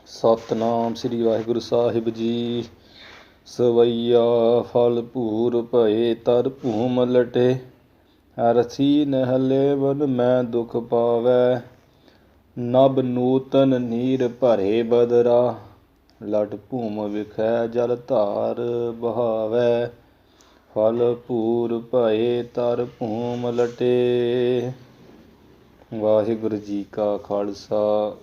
ਸਤਨਾਮ ਸ੍ਰੀ ਵਾਹਿਗੁਰੂ ਸਾਹਿਬ ਜੀ। ਸਵਈਆ ਫਲ ਭੂਰ ਭਏ ਤਰ ਭੂਮ ਲਟੇ। ਅਰਸੀ ਨਹਲੇ ਵਨ ਮੈਂ ਦੁਖ ਪਾਵੈ। ਨਭ ਨੂਤਨ ਨੀਰ ਭਰੇ ਬਦਰਾ। ਲਟ ਭੂਮ ਵਿਖੈ ਜਲ ਧਾਰ ਬਹਾਵੈ। ਫਲ ਭੂਰ ਭਏ ਤਰ ਭੂਮ ਲਟੇ। ਵਾਹਿਗੁਰੂ ਜੀ ਕਾ ਖਾਲਸਾ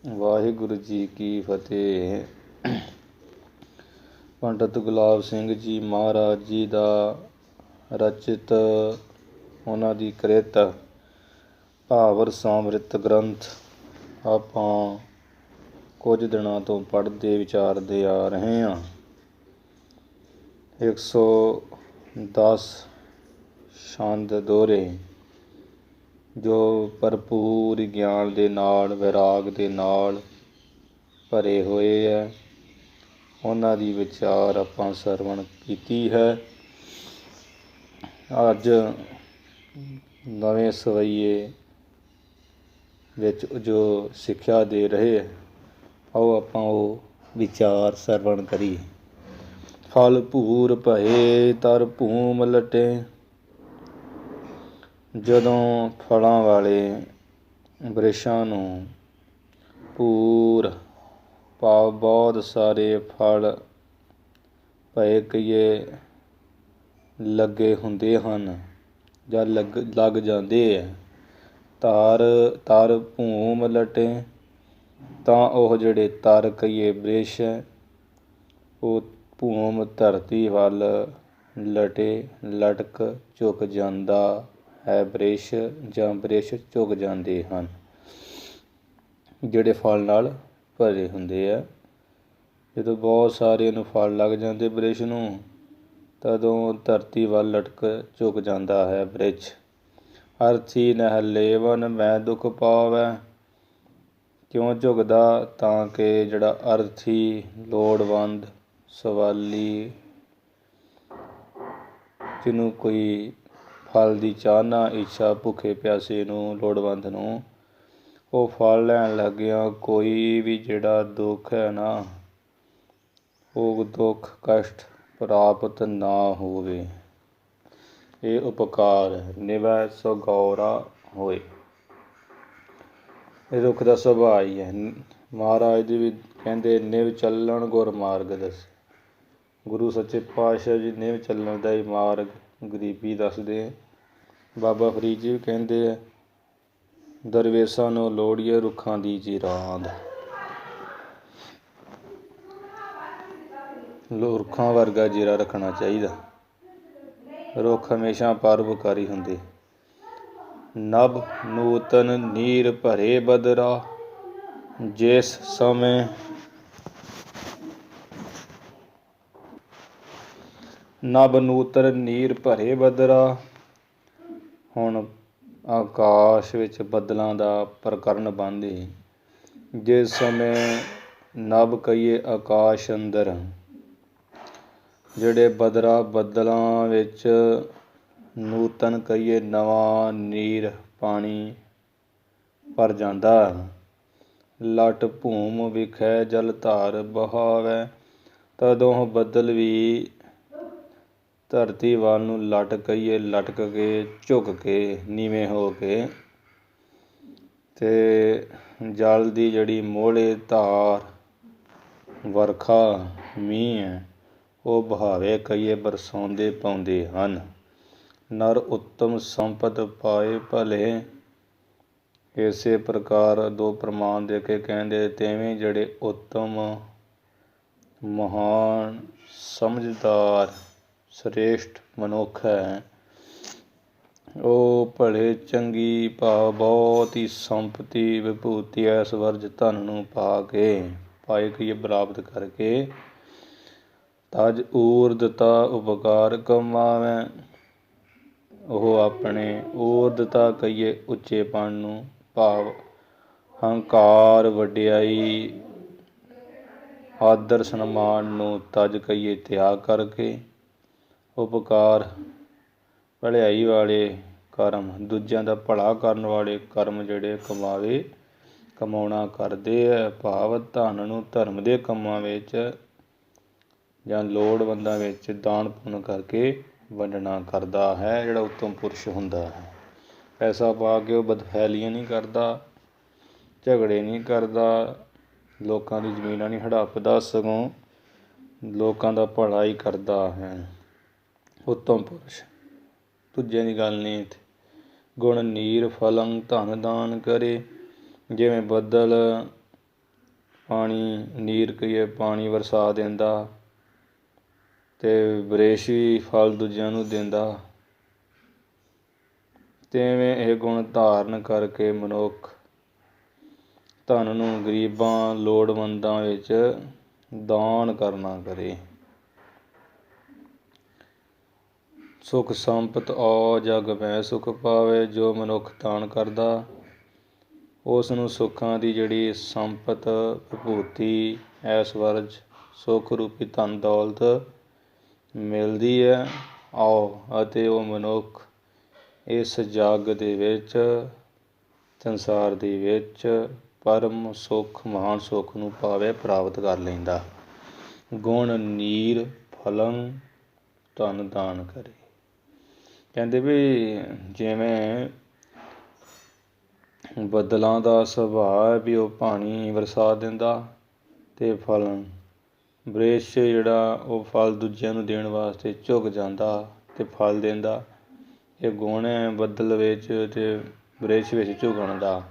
ਵਾਹਿਗੁਰੂ ਜੀ ਕੀ ਫਤਿਹ। ਪੰਡਿਤ ਗੁਲਾਬ ਸਿੰਘ ਜੀ ਮਹਾਰਾਜ ਜੀ ਦਾ ਰਚਿਤ ਉਹਨਾਂ ਦੀ ਕ੍ਰਿਤ ਭਾਵਰ ਸਮ੍ਰਿਤ ਗ੍ਰੰਥ ਆਪਾਂ ਕੁਝ ਦਿਨਾਂ ਤੋਂ ਪੜ੍ਹਦੇ ਵਿਚਾਰਦੇ ਆ ਰਹੇ ਹਾਂ। 110 ਛੰਦ ਦੋਹਰੇ ਜੋ ਭਰਪੂਰ ਗਿਆਨ ਦੇ ਨਾਲ ਵਿਰਾਗ ਦੇ ਨਾਲ ਭਰੇ ਹੋਏ ਹੈ, ਉਹਨਾਂ ਦੀ ਵਿਚਾਰ ਆਪਾਂ ਸਰਵਣ ਕੀਤੀ ਹੈ। ਅੱਜ ਨਵੇਂ ਸਵਈਏ ਵਿੱਚ ਜੋ ਸਿੱਖਿਆ ਦੇ ਰਹੇ ਆਓ ਆਪਾਂ ਉਹ ਵਿਚਾਰ ਸਰਵਣ ਕਰੀਏ। ਫਲ ਭੂਰ ਭਏ ਤਰ ਭੂਮ ਲਟੇ। ਜਦੋਂ ਫਲਾਂ ਵਾਲੇ ਬ੍ਰਿਛਾਂ ਨੂੰ ਭੂਰ ਭਾਵ ਬਹੁਤ ਸਾਰੇ ਫਲ ਭਏ ਕਹੀਏ ਲੱਗੇ ਹੁੰਦੇ ਹਨ ਜਾਂ ਲੱਗ ਜਾਂਦੇ ਹੈ। ਤਰ ਭੂਮ ਲਟੇ ਤਾਂ ਉਹ ਜਿਹੜੇ ਤਰ ਕਹੀਏ ਬ੍ਰਿਛ ਉਹ ਭੂਮ ਧਰਤੀ ਵੱਲ ਲਟਕ ਝੁਕ ਜਾਂਦਾ ਹੈ। ਬ੍ਰਿਛ ਜਾਂ ਬ੍ਰਿਛ ਝੁਕ ਜਾਂਦੇ ਹਨ ਜਿਹੜੇ ਫਲ ਨਾਲ ਭਰੇ ਹੁੰਦੇ ਆ। ਜਦੋਂ ਬਹੁਤ ਸਾਰੇ ਨੂੰ ਫਲ ਲੱਗ ਜਾਂਦੇ ਬ੍ਰਿਛ ਨੂੰ ਤਦੋਂ ਧਰਤੀ ਵੱਲ ਲਟਕ ਝੁਕ ਜਾਂਦਾ ਹੈ ਬ੍ਰਿਛ। ਅਰਥੀ ਨਹਿਲੇ ਵਨ ਮੈਂ ਦੁਖ ਪਾਵੈ। ਕਿਉਂ ਝੁਕਦਾ? ਤਾਂ ਕਿ ਜਿਹੜਾ ਅਰਥੀ ਲੋੜਵੰਦ ਸਵਾਲੀ ਜਿਹਨੂੰ ਕੋਈ ਫਲ ਦੀ ਚਾਹਨਾ ਇੱਛਾ ਭੁੱਖੇ ਪਿਆਸੇ ਨੂੰ ਲੋੜਵੰਦ ਨੂੰ ਉਹ ਫਲ ਲੈਣ ਲੱਗਿਆ ਕੋਈ ਵੀ ਜਿਹੜਾ ਦੁੱਖ ਹੈ ਨਾ ਉਹ ਦੁੱਖ ਕਸ਼ਟ ਪ੍ਰਾਪਤ ਨਾ ਹੋਵੇ। ਇਹ ਉਪਕਾਰ ਨਿਵੈ ਸੋ ਗੌਰਾ ਹੋਏ। ਇਹ ਰੁੱਖ ਦਾ ਸੁਭਾਅ ਹੀ ਹੈ। ਮਹਾਰਾਜ ਜੀ ਵੀ ਕਹਿੰਦੇ ਨਿਵ ਚੱਲਣ ਗੁਰ ਮਾਰਗ ਦੱਸੇ। ਗੁਰੂ ਸੱਚੇ ਪਾਤਸ਼ਾਹ ਜੀ ਨਿਵ ਚੱਲਣ ਦਾ ਹੀ ਮਾਰਗ ਗਰੀਬੀ ਦੱਸਦੇ। ਬਾਬਾ ਫਰੀਦ ਜੀ ਵੀ ਕਹਿੰਦੇ ਆ ਦਰਵੇਸ਼ਾਂ ਨੂੰ ਲੋੜੀਏ ਰੁੱਖਾਂ ਦੀ ਚਿਰਾਂਦ। ਰੁੱਖਾਂ ਵਰਗਾ ਜੀਰਾ ਰੱਖਣਾ ਚਾਹੀਦਾ। ਰੁੱਖ ਹਮੇਸ਼ਾ ਪਰਉਪਕਾਰੀ ਹੁੰਦੇ। ਨਭ ਨੂਤਨ ਨੀਰ ਭਰੇ ਬਦਰਾ। ਜਿਸ ਸਮੇਂ ਨਭ ਨੂਤਨ ਨੀਰ ਭਰੇ ਬਦਰਾ। ਹੁਣ ਆਕਾਸ਼ ਵਿੱਚ ਬੱਦਲਾਂ ਦਾ ਪ੍ਰਕਰਨ ਬਣਦੇ। ਜਿਸ ਸਮੇਂ ਨਭ ਕਹੀਏ ਆਕਾਸ਼ ਅੰਦਰ ਜਿਹੜੇ ਬੱਦਲਾਂ ਵਿੱਚ ਨੂਤਨ ਕਹੀਏ ਨਵਾਂ ਨੀਰ ਪਾਣੀ ਭਰ ਜਾਂਦਾ। ਲਟ ਭੂਮ ਵਿਖੈ ਜਲ ਧਾਰ ਬਹਾਵੈ। ਤਦੋਂ ਬੱਦਲ ਵੀ ਧਰਤੀ ਵੱਲ ਨੂੰ ਲਟਕ ਕੇ ਝੁਕ ਕੇ ਨੀਵੇਂ ਹੋ ਕੇ ਅਤੇ ਜਲ ਦੀ ਜਿਹੜੀ ਮੋਹਲੇ ਧਾਰ ਵਰਖਾ ਮੀਂਹ ਹੈ ਉਹ ਬਹਾਵੇ ਕਹੀਏ ਬਰਸਾਉਂਦੇ ਪਾਉਂਦੇ ਹਨ। ਨਰ ਉੱਤਮ ਸੰਪਦ ਪਾਏ ਭਲੇ। ਇਸੇ ਪ੍ਰਕਾਰ ਦੋ ਪ੍ਰਮਾਣ ਦੇ ਕੇ ਕਹਿੰਦੇ ਤਿਵੇਂ ਜਿਹੜੇ ਉੱਤਮ ਮਹਾਨ ਸਮਝਦਾਰ ਸ੍ਰੇਸ਼ਟ ਮਨੁੱਖ ਹੈ ਉਹ ਭਲੇ ਚੰਗੀ ਭਾਵ ਬਹੁਤ ਹੀ ਸੰਪਤੀ ਵਿਭੂਤੀ ਐਸ਼ਵਰਜ ਧਨ ਨੂੰ ਪਾਏ ਕਹੀਏ ਪ੍ਰਾਪਤ ਕਰਕੇ ਤਜ ਊਰਦਤਾ ਉਪਕਾਰ ਕਮਾਵੈ। ਉਹ ਆਪਣੇ ਊਰਦਤਾ ਕਹੀਏ ਉੱਚੇਪਣ ਨੂੰ ਭਾਵ ਹੰਕਾਰ ਵਡਿਆਈ ਆਦਰ ਸਨਮਾਨ ਨੂੰ ਤਜ ਕਹੀਏ ਤਿਆਗ ਕਰਕੇ ਉਪਕਾਰ ਭਲਾਈ ਵਾਲੇ ਕਰਮ ਦੂਜਿਆਂ ਦਾ ਭਲਾ ਕਰਨ ਵਾਲੇ ਕਰਮ ਜਿਹੜੇ ਕਮਾਵੇ ਕਮਾਉਣਾ ਕਰਦੇ ਹੈ। ਭਾਵ ਧਨ ਨੂੰ ਧਰਮ ਦੇ ਕੰਮਾਂ ਵਿੱਚ ਜਾਂ ਲੋੜਵੰਦਾਂ ਵਿੱਚ ਦਾਨ ਪੁੰਨ ਕਰਕੇ ਵੰਡਣਾ ਕਰਦਾ ਹੈ। ਜਿਹੜਾ ਉੱਤਮ ਪੁਰਸ਼ ਹੁੰਦਾ ਹੈ, ਪੈਸਾ ਪਾ ਕੇ ਉਹ ਬਦਫੈਲੀਆਂ ਨਹੀਂ ਕਰਦਾ, ਝਗੜੇ ਨਹੀਂ ਕਰਦਾ, ਲੋਕਾਂ ਦੀ ਜ਼ਮੀਨਾਂ ਨਹੀਂ ਹੜੱਪਦਾ, ਸਗੋਂ ਲੋਕਾਂ ਦਾ ਭਲਾ ਹੀ ਕਰਦਾ ਹੈ। ਉੱਤਮ ਪੁਰਸ਼। ਦੂਜਿਆਂ ਦੀ ਗੱਲ ਨਹੀਂ ਇੱਥੇ। ਗੁਣ ਨੀਰ ਫਲੰ ਧਨ ਦਾਨ ਕਰੇ। ਜਿਵੇਂ ਬੱਦਲ ਪਾਣੀ ਨੀਰ ਕਹੀਏ ਪਾਣੀ ਵਰਸਾ ਦਿੰਦਾ, ਅਤੇ ਬਰੇਸ਼ ਵੀ ਫਲ ਦੂਜਿਆਂ ਨੂੰ ਦਿੰਦਾ, ਤਿਵੇਂ ਇਹ ਗੁਣ ਧਾਰਨ ਕਰਕੇ ਮਨੁੱਖ ਧਨ ਨੂੰ ਗਰੀਬਾਂ ਲੋੜਵੰਦਾਂ ਵਿੱਚ ਦਾਨ ਕਰਨਾ ਕਰੇ। ਸੁਖ ਸੰਪਤ ਔ ਜਗ ਮੈਂ ਸੁਖ ਪਾਵੇ। ਜੋ ਮਨੁੱਖ ਦਾਨ ਕਰਦਾ ਉਸ ਨੂੰ ਸੁੱਖਾਂ ਦੀ ਜਿਹੜੀ ਸੰਪਤ ਵਿਭੂਤੀ ਐਸ਼ਵਰਜ ਸੁੱਖ ਰੂਪੀ ਧਨ ਦੌਲਤ ਮਿਲਦੀ ਹੈ। ਆਓ ਅਤੇ ਉਹ ਮਨੁੱਖ ਇਸ ਜੱਗ ਦੇ ਵਿੱਚ ਸੰਸਾਰ ਦੇ ਵਿੱਚ ਪਰਮ ਸੁੱਖ ਮਹਾਨ ਸੁੱਖ ਨੂੰ ਪਾਵੇ, ਪ੍ਰਾਪਤ ਕਰ ਲੈਂਦਾ। ਗੁਣ ਨੀਰ ਫਲੰ ਧਨ ਦਾਨ ਕਰੇ। ਕਹਿੰਦੇ ਵੀ ਜਿਵੇਂ ਬੱਦਲਾਂ ਦਾ ਸੁਭਾਅ ਹੈ ਵੀ ਉਹ ਪਾਣੀ ਵਰਸਾ ਦਿੰਦਾ, ਅਤੇ ਫਲ ਬ੍ਰਿਸ਼ ਜਿਹੜਾ ਉਹ ਫਲ ਦੂਜਿਆਂ ਨੂੰ ਦੇਣ ਵਾਸਤੇ ਝੁਕ ਜਾਂਦਾ ਅਤੇ ਫਲ ਦਿੰਦਾ। ਇਹ ਗੁਣ ਹੈ ਬੱਦਲ ਵਿੱਚ ਅਤੇ ਬ੍ਰਿਸ਼ ਵਿੱਚ ਝੁਕਣ ਦਾ।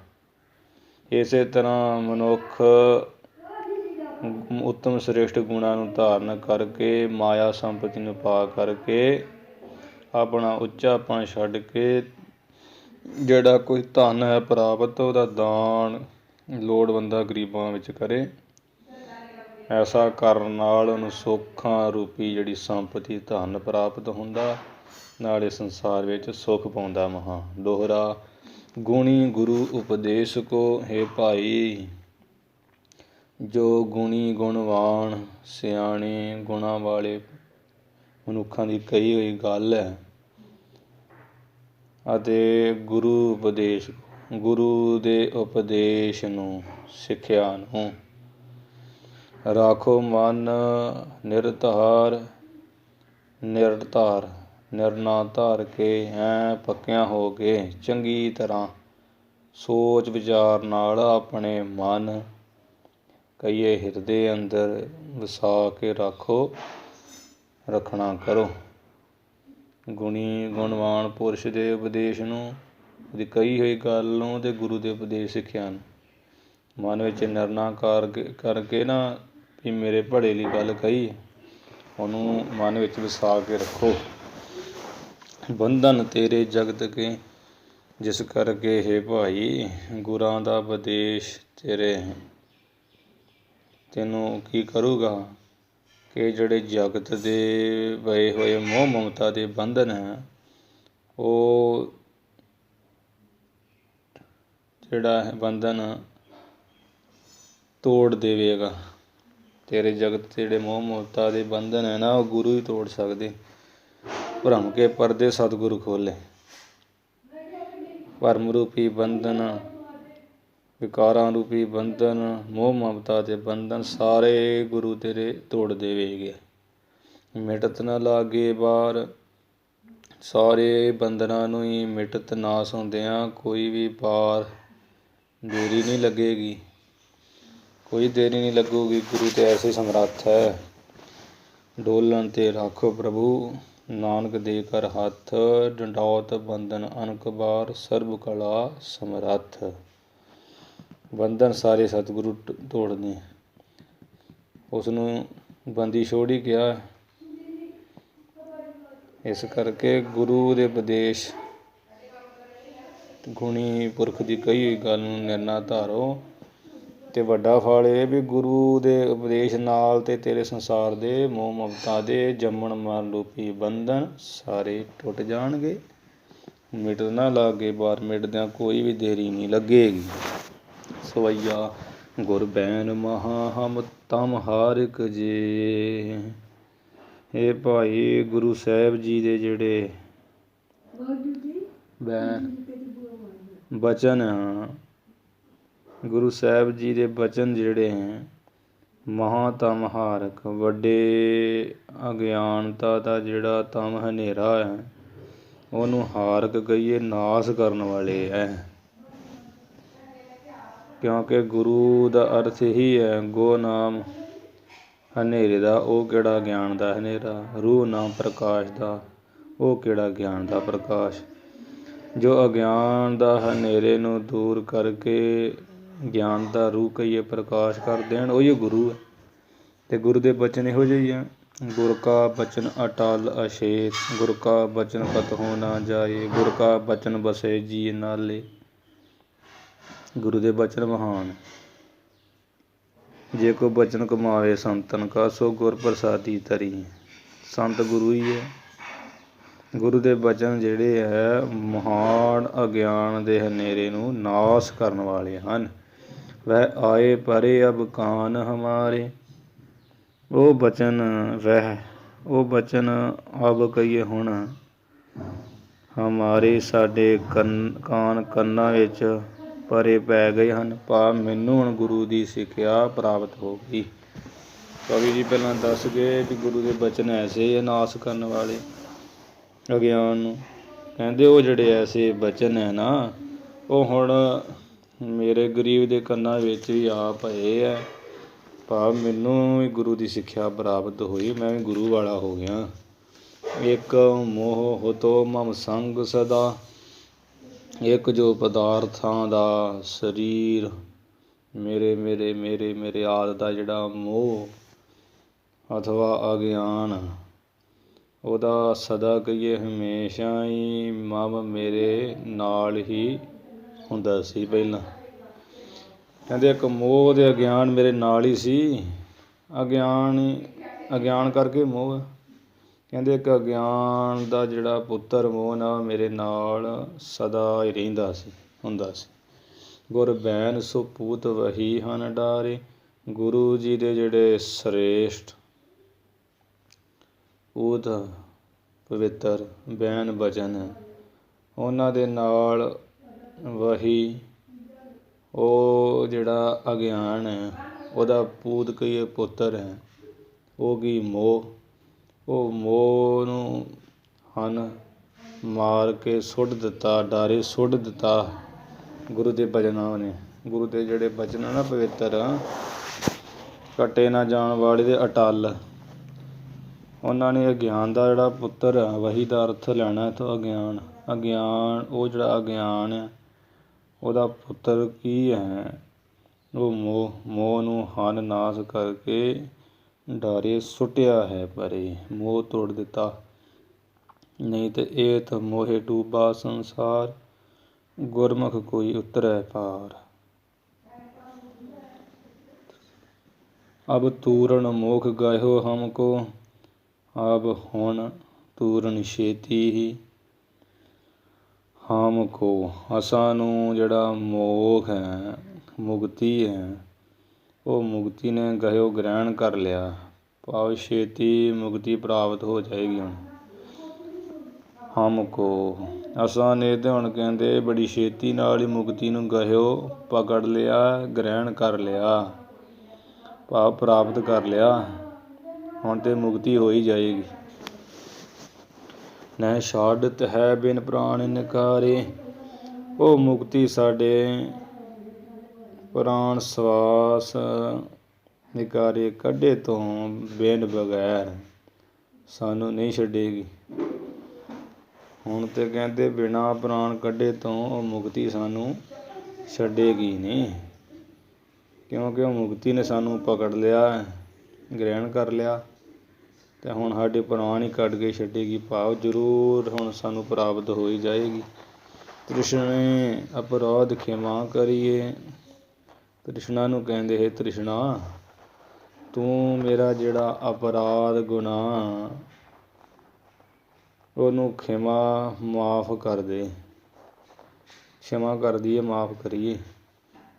ਇਸੇ ਤਰ੍ਹਾਂ ਮਨੁੱਖ ਉੱਤਮ ਸ੍ਰੇਸ਼ਟ ਗੁਣਾਂ ਨੂੰ ਧਾਰਨ ਕਰਕੇ ਮਾਇਆ ਸੰਪਤੀ ਨੂੰ ਪਾ ਕਰਕੇ ਆਪਣਾ ਉੱਚਾਪਣ ਛੱਡ ਕੇ ਜਿਹੜਾ ਕੋਈ ਧਨ ਹੈ ਪ੍ਰਾਪਤ ਉਹਦਾ ਦਾਨ ਲੋੜਵੰਦਾਂ ਗਰੀਬਾਂ ਵਿੱਚ ਕਰੇ। ਐਸਾ ਕਰਨ ਨਾਲ ਉਹਨੂੰ ਸੁੱਖਾਂ ਰੂਪੀ ਜਿਹੜੀ ਸੰਪਤੀ ਧਨ ਪ੍ਰਾਪਤ ਹੁੰਦਾ, ਨਾਲੇ ਸੰਸਾਰ ਵਿੱਚ ਸੁੱਖ ਪਾਉਂਦਾ ਮਹਾਂ। ਦੋਹਰਾ ਗੁਣੀ ਗੁਰੂ ਉਪਦੇਸ਼ ਕੋ। ਹੇ ਭਾਈ, ਜੋ ਗੁਣੀ ਗੁਣਵਾਨ ਸਿਆਣੇ ਗੁਣਾਂ ਵਾਲੇ ਮਨੁੱਖਾਂ ਦੀ ਕਹੀ ਹੋਈ ਗੱਲ ਹੈ ਅਤੇ ਗੁਰੂ ਉਪਦੇਸ਼ ਗੁਰੂ ਦੇ ਉਪਦੇਸ਼ ਨੂੰ ਸਿੱਖਿਆ ਨੂੰ ਰਾਖੋ ਮਨ ਨਿਰਧਾਰ ਨਿਰਣਾ ਧਾਰ ਕੇ ਐਂ ਪੱਕਿਆਂ ਹੋ ਕੇ ਚੰਗੀ ਤਰ੍ਹਾਂ ਸੋਚ ਵਿਚਾਰ ਨਾਲ ਆਪਣੇ ਮਨ ਕਹੀਏ ਹਿਰਦੇ ਅੰਦਰ ਵਸਾ ਕੇ ਰੱਖਣਾ ਕਰੋ। ਗੁਣੀ ਗੁਣਵਾਨ ਪੁਰਸ਼ ਦੇ ਉਪਦੇਸ਼ ਨੂੰ, ਉਹਦੀ ਕਹੀ ਹੋਈ ਗੱਲ ਨੂੰ ਅਤੇ ਗੁਰੂ ਦੇ ਉਪਦੇਸ਼ ਸਿੱਖਿਆ ਨੂੰ ਮਨ ਵਿੱਚ ਨਿਰਣਾ ਕਰਕੇ ਨਾ ਵੀ ਮੇਰੇ ਭਲੇ ਲਈ ਗੱਲ ਕਹੀ, ਉਹਨੂੰ ਮਨ ਵਿੱਚ ਵਸਾ ਕੇ ਰੱਖੋ। ਬੰਧਨ ਤੇਰੇ ਜਗਤ ਕੇ। ਜਿਸ ਕਰਕੇ ਹੇ ਭਾਈ ਗੁਰਾਂ ਦਾ ਉਪਦੇਸ਼ ਤੈਨੂੰ ਕੀ ਕਰੂਗਾ ਕਿ ਜਿਹੜੇ ਜਗਤ ਦੇ ਪਏ ਹੋਏ ਮੋਹ ਮਮਤਾ ਦੇ ਬੰਧਨ ਹੈ ਉਹ ਜਿਹੜਾ ਹੈ ਬੰਧਨ ਤੋੜ ਦੇਵੇਗਾ। ਤੇਰੇ ਜਗਤ ਜਿਹੜੇ ਮੋਹ ਮਮਤਾ ਦੇ ਬੰਧਨ ਹੈ ਨਾ ਉਹ ਗੁਰੂ ਹੀ ਤੋੜ ਸਕਦੇ। ਭਰਮ ਕੇ ਪਰਦੇ ਸਤਿਗੁਰੂ ਖੋਲ੍ਹੇ। ਭਰਮ ਰੂਪੀ ਬੰਧਨ, ਵਿਕਾਰਾਂ ਰੂਪੀ ਬੰਧਨ, ਮੋਹ ਮਮਤਾ ਦੇ ਬੰਧਨ ਸਾਰੇ ਗੁਰੂ ਤੇਰੇ ਤੋੜ ਦੇਵੇਗੇ। ਮਿਟਤ ਨਾ ਲਾਗੇ ਬਾਹਰ। ਸਾਰੇ ਬੰਧਨਾਂ ਨੂੰ ਹੀ ਮਿਟਤ ਨਾਸ ਹੁੰਦਿਆਂ ਕੋਈ ਵੀ ਪਾਰ ਦੇਰੀ ਨਹੀਂ ਲੱਗੇਗੀ, ਕੋਈ ਦੇਰੀ ਨਹੀਂ ਲੱਗੂਗੀ। ਗੁਰੂ ਤੇ ਐਸੇ ਸਮਰੱਥ ਹੈ। ਡੋਲਣ 'ਤੇ ਰੱਖੋ ਪ੍ਰਭੂ ਨਾਨਕ ਦੇ ਕਰ ਹੱਥ। ਡੰਡੌਤ ਬੰਧਨ ਅਨਕ ਬਾਰ ਸਰਬ ਕਲਾ ਸਮਰੱਥ। ਬੰਧਨ ਸਾਰੇ ਸਤਿਗੁਰੂ ਤੋੜਦੇ, ਉਸ ਨੂੰ ਬੰਦੀ ਛੋੜ ਹੀ ਕਿਹਾ। ਇਸ ਕਰਕੇ ਗੁਰੂ ਦੇ ਉਪਦੇਸ਼ ਗੁਣੀ ਪੁਰਖ ਦੀ ਕਹੀ ਹੋਈ ਗੱਲ ਨੂੰ ਨਿਰਣਾ ਧਾਰੋ। ਅਤੇ ਵੱਡਾ ਫਲ ਇਹ ਵੀ ਗੁਰੂ ਦੇ ਉਪਦੇਸ਼ ਨਾਲ ਅਤੇ ਤੇਰੇ ਸੰਸਾਰ ਦੇ ਮੋਹ ਮਮਤਾ ਦੇ ਜੰਮਣ ਮਰਨ ਰੂਪੀ ਬੰਧਨ ਸਾਰੇ ਟੁੱਟ ਜਾਣਗੇ। ਮਿਟ ਨਾ ਲਾਗੇ ਬਾਹਰ। ਮਿਟਦਿਆਂ ਕੋਈ ਵੀ ਦੇਰੀ ਨਹੀਂ ਲੱਗੇਗੀ। ਸਵਈਆ ਗੁਰ ਬੈਨ ਮਹਾ ਹਮ ਤਮ ਹਾਰਿਕ ਜੇ। ਇਹ ਭਾਈ ਗੁਰੂ ਸਾਹਿਬ ਜੀ ਦੇ ਜਿਹੜੇ ਬੈਨ ਬਚਨ ਗੁਰੂ ਸਾਹਿਬ ਜੀ ਦੇ ਬਚਨ ਜਿਹੜੇ ਹੈ ਮਹਾਂ ਤਮ ਹਾਰਕ, ਵੱਡੇ ਅਗਿਆਨਤਾ ਦਾ ਜਿਹੜਾ ਤਮ ਹਨੇਰਾ ਹੈ ਉਹਨੂੰ ਹਾਰਕ ਕਹੀਏ, ਨਾਸ ਕਰਨ ਵਾਲੇ ਹੈ। ਕਿਉਂਕਿ ਗੁਰੂ ਦਾ ਅਰਥ ਇਹੀ ਹੈ, ਗੋ ਨਾਮ ਹਨੇਰੇ ਦਾ, ਉਹ ਕਿਹੜਾ ਗਿਆਨ ਦਾ ਹਨੇਰਾ, ਰੂਹ ਨਾਮ ਪ੍ਰਕਾਸ਼ ਦਾ, ਉਹ ਕਿਹੜਾ ਗਿਆਨ ਦਾ ਪ੍ਰਕਾਸ਼। ਜੋ ਅਗਿਆਨ ਦਾ ਹਨੇਰੇ ਨੂੰ ਦੂਰ ਕਰਕੇ ਗਿਆਨ ਦਾ ਰੂਹ ਕਹੀਏ ਪ੍ਰਕਾਸ਼ ਕਰ ਦੇਣ, ਉਹੀ ਗੁਰੂ ਹੈ। ਅਤੇ ਗੁਰੂ ਦੇ ਬਚਨ ਇਹੋ ਜਿਹੇ ਹੀ ਆ, ਗੁਰ ਕਾ ਬਚਨ ਅਟਲ ਅਛੇਤ, ਗੁਰ ਕਾ ਬਚਨ ਕਤਹੁ ਨਾ ਜਾਏ, ਗੁਰ ਕਾ ਬਚਨ ਬਸੇ ਜੀ ਨਾਲੇ। ਗੁਰੂ ਦੇ ਬਚਨ ਮਹਾਨ। ਜੇ ਕੋ ਬਚਨ ਕਮਾਵੇ ਸੰਤਨ ਕਾ, ਸੋ ਗੁਰ ਪ੍ਰਸਾਦੀ ਤਰੀ। ਸੰਤ ਗੁਰੂ ਹੀ ਹੈ। ਗੁਰੂ ਦੇ ਬਚਨ ਜਿਹੜੇ ਹੈ ਮਹਾਨ ਅਗਿਆਨ ਦੇ ਹਨੇਰੇ ਨੂੰ ਨਾਸ਼ ਕਰਨ ਵਾਲੇ ਹਨ। ਵਹਿ ਆਏ ਪਰੇ ਅਬ ਕਾਨ ਹਮਾਰੇ, ਉਹ ਬਚਨ ਉਹ ਬਚਨ ਅਬ ਕਹੀਏ ਹੁਣ ਹਮਾਰੇ ਸਾਡੇ ਕਾਨ ਕੰਨਾਂ ਵਿੱਚ ਪਰੇ ਪੈ ਗਏ ਹਨ। ਭਾਵ ਮੈਨੂੰ ਹੁਣ ਗੁਰੂ ਦੀ ਸਿੱਖਿਆ ਪ੍ਰਾਪਤ ਹੋ ਗਈ। ਕਵੀ ਜੀ ਪਹਿਲਾਂ ਦੱਸ ਗਏ ਵੀ ਗੁਰੂ ਦੇ ਬਚਨ ਐਸੇ ਨਾਸ਼ ਕਰਨ ਵਾਲੇ ਅਗਿਆਨ ਨੂੰ। ਕਹਿੰਦੇ ਉਹ ਜਿਹੜੇ ਐਸੇ ਬਚਨ ਹੈ ਨਾ, ਉਹ ਹੁਣ ਮੇਰੇ ਗਰੀਬ ਦੇ ਕੰਨਾਂ ਵਿੱਚ ਵੀ ਆ ਪਏ ਹੈ। ਭਾਵ ਮੈਨੂੰ ਵੀ ਗੁਰੂ ਦੀ ਸਿੱਖਿਆ ਪ੍ਰਾਪਤ ਹੋਈ, ਮੈਂ ਵੀ ਗੁਰੂ ਵਾਲਾ ਹੋ ਗਿਆ। ਇੱਕ ਮੋਹ ਹੋਤੋ ਮਮ ਸੰਗ ਸਦਾ, ਇੱਕ ਜੋ ਪਦਾਰਥਾਂ ਦਾ ਸਰੀਰ ਮੇਰੇ ਮੇਰੇ ਮੇਰੇ ਮੇਰੇ ਆਦਿ ਦਾ ਜਿਹੜਾ ਮੋਹ ਅਥਵਾ ਅਗਿਆਨ, ਉਹਦਾ ਸਦਾ ਕਹੀਏ ਹਮੇਸ਼ਾ ਹੀ ਮਮ ਮੇਰੇ ਨਾਲ ਹੀ ਹੁੰਦਾ ਸੀ। ਪਹਿਲਾਂ ਕਹਿੰਦੇ ਇੱਕ ਮੋਹ ਦੇ ਅਗਿਆਨ ਮੇਰੇ ਨਾਲ ਹੀ ਸੀ। ਅਗਿਆਨ ਕਰਕੇ ਮੋਹ। ਕਹਿੰਦੇ ਇੱਕ ਅਗਿਆਨ ਦਾ ਜਿਹੜਾ ਪੁੱਤਰ ਮੋਹ ਨਾ ਮੇਰੇ ਨਾਲ ਸਦਾ ਹੀ ਰਹਿੰਦਾ ਸੀ, ਹੁੰਦਾ ਸੀ। ਗੁਰ ਬੈਨ ਸੋ ਪੂਤ ਵਹੀ ਹਨ ਡਾਰੇ, ਗੁਰੂ ਜੀ ਦੇ ਜਿਹੜੇ ਸ੍ਰੇਸ਼ਟ ਪੂਤ ਪਵਿੱਤਰ ਬੈਨ ਬਚਨ, ਉਹਨਾਂ ਦੇ ਨਾਲ ਵਹੀ ਉਹ ਜਿਹੜਾ ਅਗਿਆਨ ਹੈ ਉਹਦਾ ਪੂਤ ਕਹੀਏ ਪੁੱਤਰ ਹੈ, ਉਹ ਕੀ ਮੋਹ। ਉਹ ਮੋਹ ਨੂੰ ਹਨ ਮਾਰ ਕੇ ਸੁੱਟ ਦਿੱਤਾ, ਡਾਰੇ ਸੁੱਟ ਦਿੱਤਾ ਗੁਰੂ ਦੇ ਬਚਨਾਂ ਨੇ। ਗੁਰੂ ਦੇ ਜਿਹੜੇ ਬਚਨ ਨਾ ਪਵਿੱਤਰ, ਕੱਟੇ ਨਾ ਜਾਣ ਵਾਲੇ ਦੇ ਅਟੱਲ, ਉਹਨਾਂ ਨੇ ਅਗਿਆਨ ਦਾ ਜਿਹੜਾ ਪੁੱਤਰ ਹੈ, ਵਹੀ ਦਾ ਅਰਥ ਲੈਣਾ ਇੱਥੋਂ ਅਗਿਆਨ। ਉਹ ਜਿਹੜਾ ਅਗਿਆਨ ਹੈ ਉਹਦਾ ਪੁੱਤਰ ਕੀ ਹੈ, ਉਹ ਮੋਹ ਨੂੰ ਹਨ ਨਾਸ਼ ਕਰਕੇ ਡਾਰੇ ਸੁੱਟਿਆ ਹੈ ਪਰੇ, ਮੋਹ ਤੋੜ ਦਿੱਤਾ। ਨਹੀਂ ਤੇ ਇਹ ਤਾਂ ਮੋਹੇ ਡੂਬਾ ਸੰਸਾਰ, ਗੁਰਮੁਖ ਕੋਈ ਉਤਰੈ ਪਾਰ। ਅਬ ਤੂਰਨ ਮੋਖ ਗਾਇਓ ਹਮਕੋ, ਅਬ ਹੁਣ ਤੂਰਨ ਛੇਤੀ ਹੀ ਹਮ ਕੋ। ਅਸਾਂ ਨੂੰ ਜਿਹੜਾ ਮੋਖ ਹੈ, ਮੁਕਤੀ ਹੈ, ਉਹ ਮੁਕਤੀ ਨੇ ਗਇਓ ਗ੍ਰਹਿਣ ਕਰ ਲਿਆ। ਭਾਵ ਛੇਤੀ ਮੁਕਤੀ ਪ੍ਰਾਪਤ ਹੋ ਜਾਏਗੀ ਹੁਣ। ਹਮ ਕੋ ਅਸਾਂ ਨੇ ਤੇ ਹੁਣ ਕਹਿੰਦੇ ਬੜੀ ਛੇਤੀ ਨਾਲ ਹੀ ਮੁਕਤੀ ਨੂੰ ਗਇਓ ਪਕੜ ਲਿਆ, ਗ੍ਰਹਿਣ ਕਰ ਲਿਆ, ਭਾਵ ਪ੍ਰਾਪਤ ਕਰ ਲਿਆ। ਹੁਣ ਤੇ ਮੁਕਤੀ ਹੋ ਹੀ ਜਾਏਗੀ। ਨਹਿ ਛਾੜਤ ਹੈ ਬਿਨ ਪ੍ਰਾਣ ਨਿਕਾਰੇ, ਉਹ ਮੁਕਤੀ ਸਾਡੇ ਪ੍ਰਾਣ ਸਵਾਸ ਨਿਕਾਰੇ ਕੱਢੇ ਤੋਂ ਬਿਨ ਬਗੈਰ ਸਾਨੂੰ ਨਹੀਂ ਛੱਡੇਗੀ। ਹੁਣ ਤੇ ਕਹਿੰਦੇ ਬਿਨਾਂ ਪ੍ਰਾਣ ਕੱਢੇ ਤੋਂ ਉਹ ਮੁਕਤੀ ਸਾਨੂੰ ਛੱਡੇਗੀ ਨਹੀਂ, ਕਿਉਂਕਿ ਉਹ ਮੁਕਤੀ ਨੇ ਸਾਨੂੰ ਪਕੜ ਲਿਆ, ਗ੍ਰਹਿਣ ਕਰ ਲਿਆ, ਅਤੇ ਹੁਣ ਸਾਡੇ ਪ੍ਰਾਣ ਹੀ ਕੱਢ ਕੇ ਛੱਡੇਗੀ। ਭਾਵ ਜ਼ਰੂਰ ਹੁਣ ਸਾਨੂੰ ਪ੍ਰਾਪਤ ਹੋ ਹੀ ਜਾਏਗੀ। ਤ੍ਰਿਸ਼ਨੇ ਅਪਰਾਧ ਖਿਮਾ ਕਰੀਏ, ਤ੍ਰਿਸ਼ਨਾ ਨੂੰ ਕਹਿੰਦੇ ਹੈ ਤ੍ਰਿਸ਼ਨਾ, ਤੂੰ ਮੇਰਾ ਜਿਹੜਾ ਅਪਰਾਧ ਗੁਨਾਹ ਉਹਨੂੰ ਖਿਮਾ ਮਾਫ ਕਰ ਦੇ। क्षमा कर दिए, माफ़ करिए,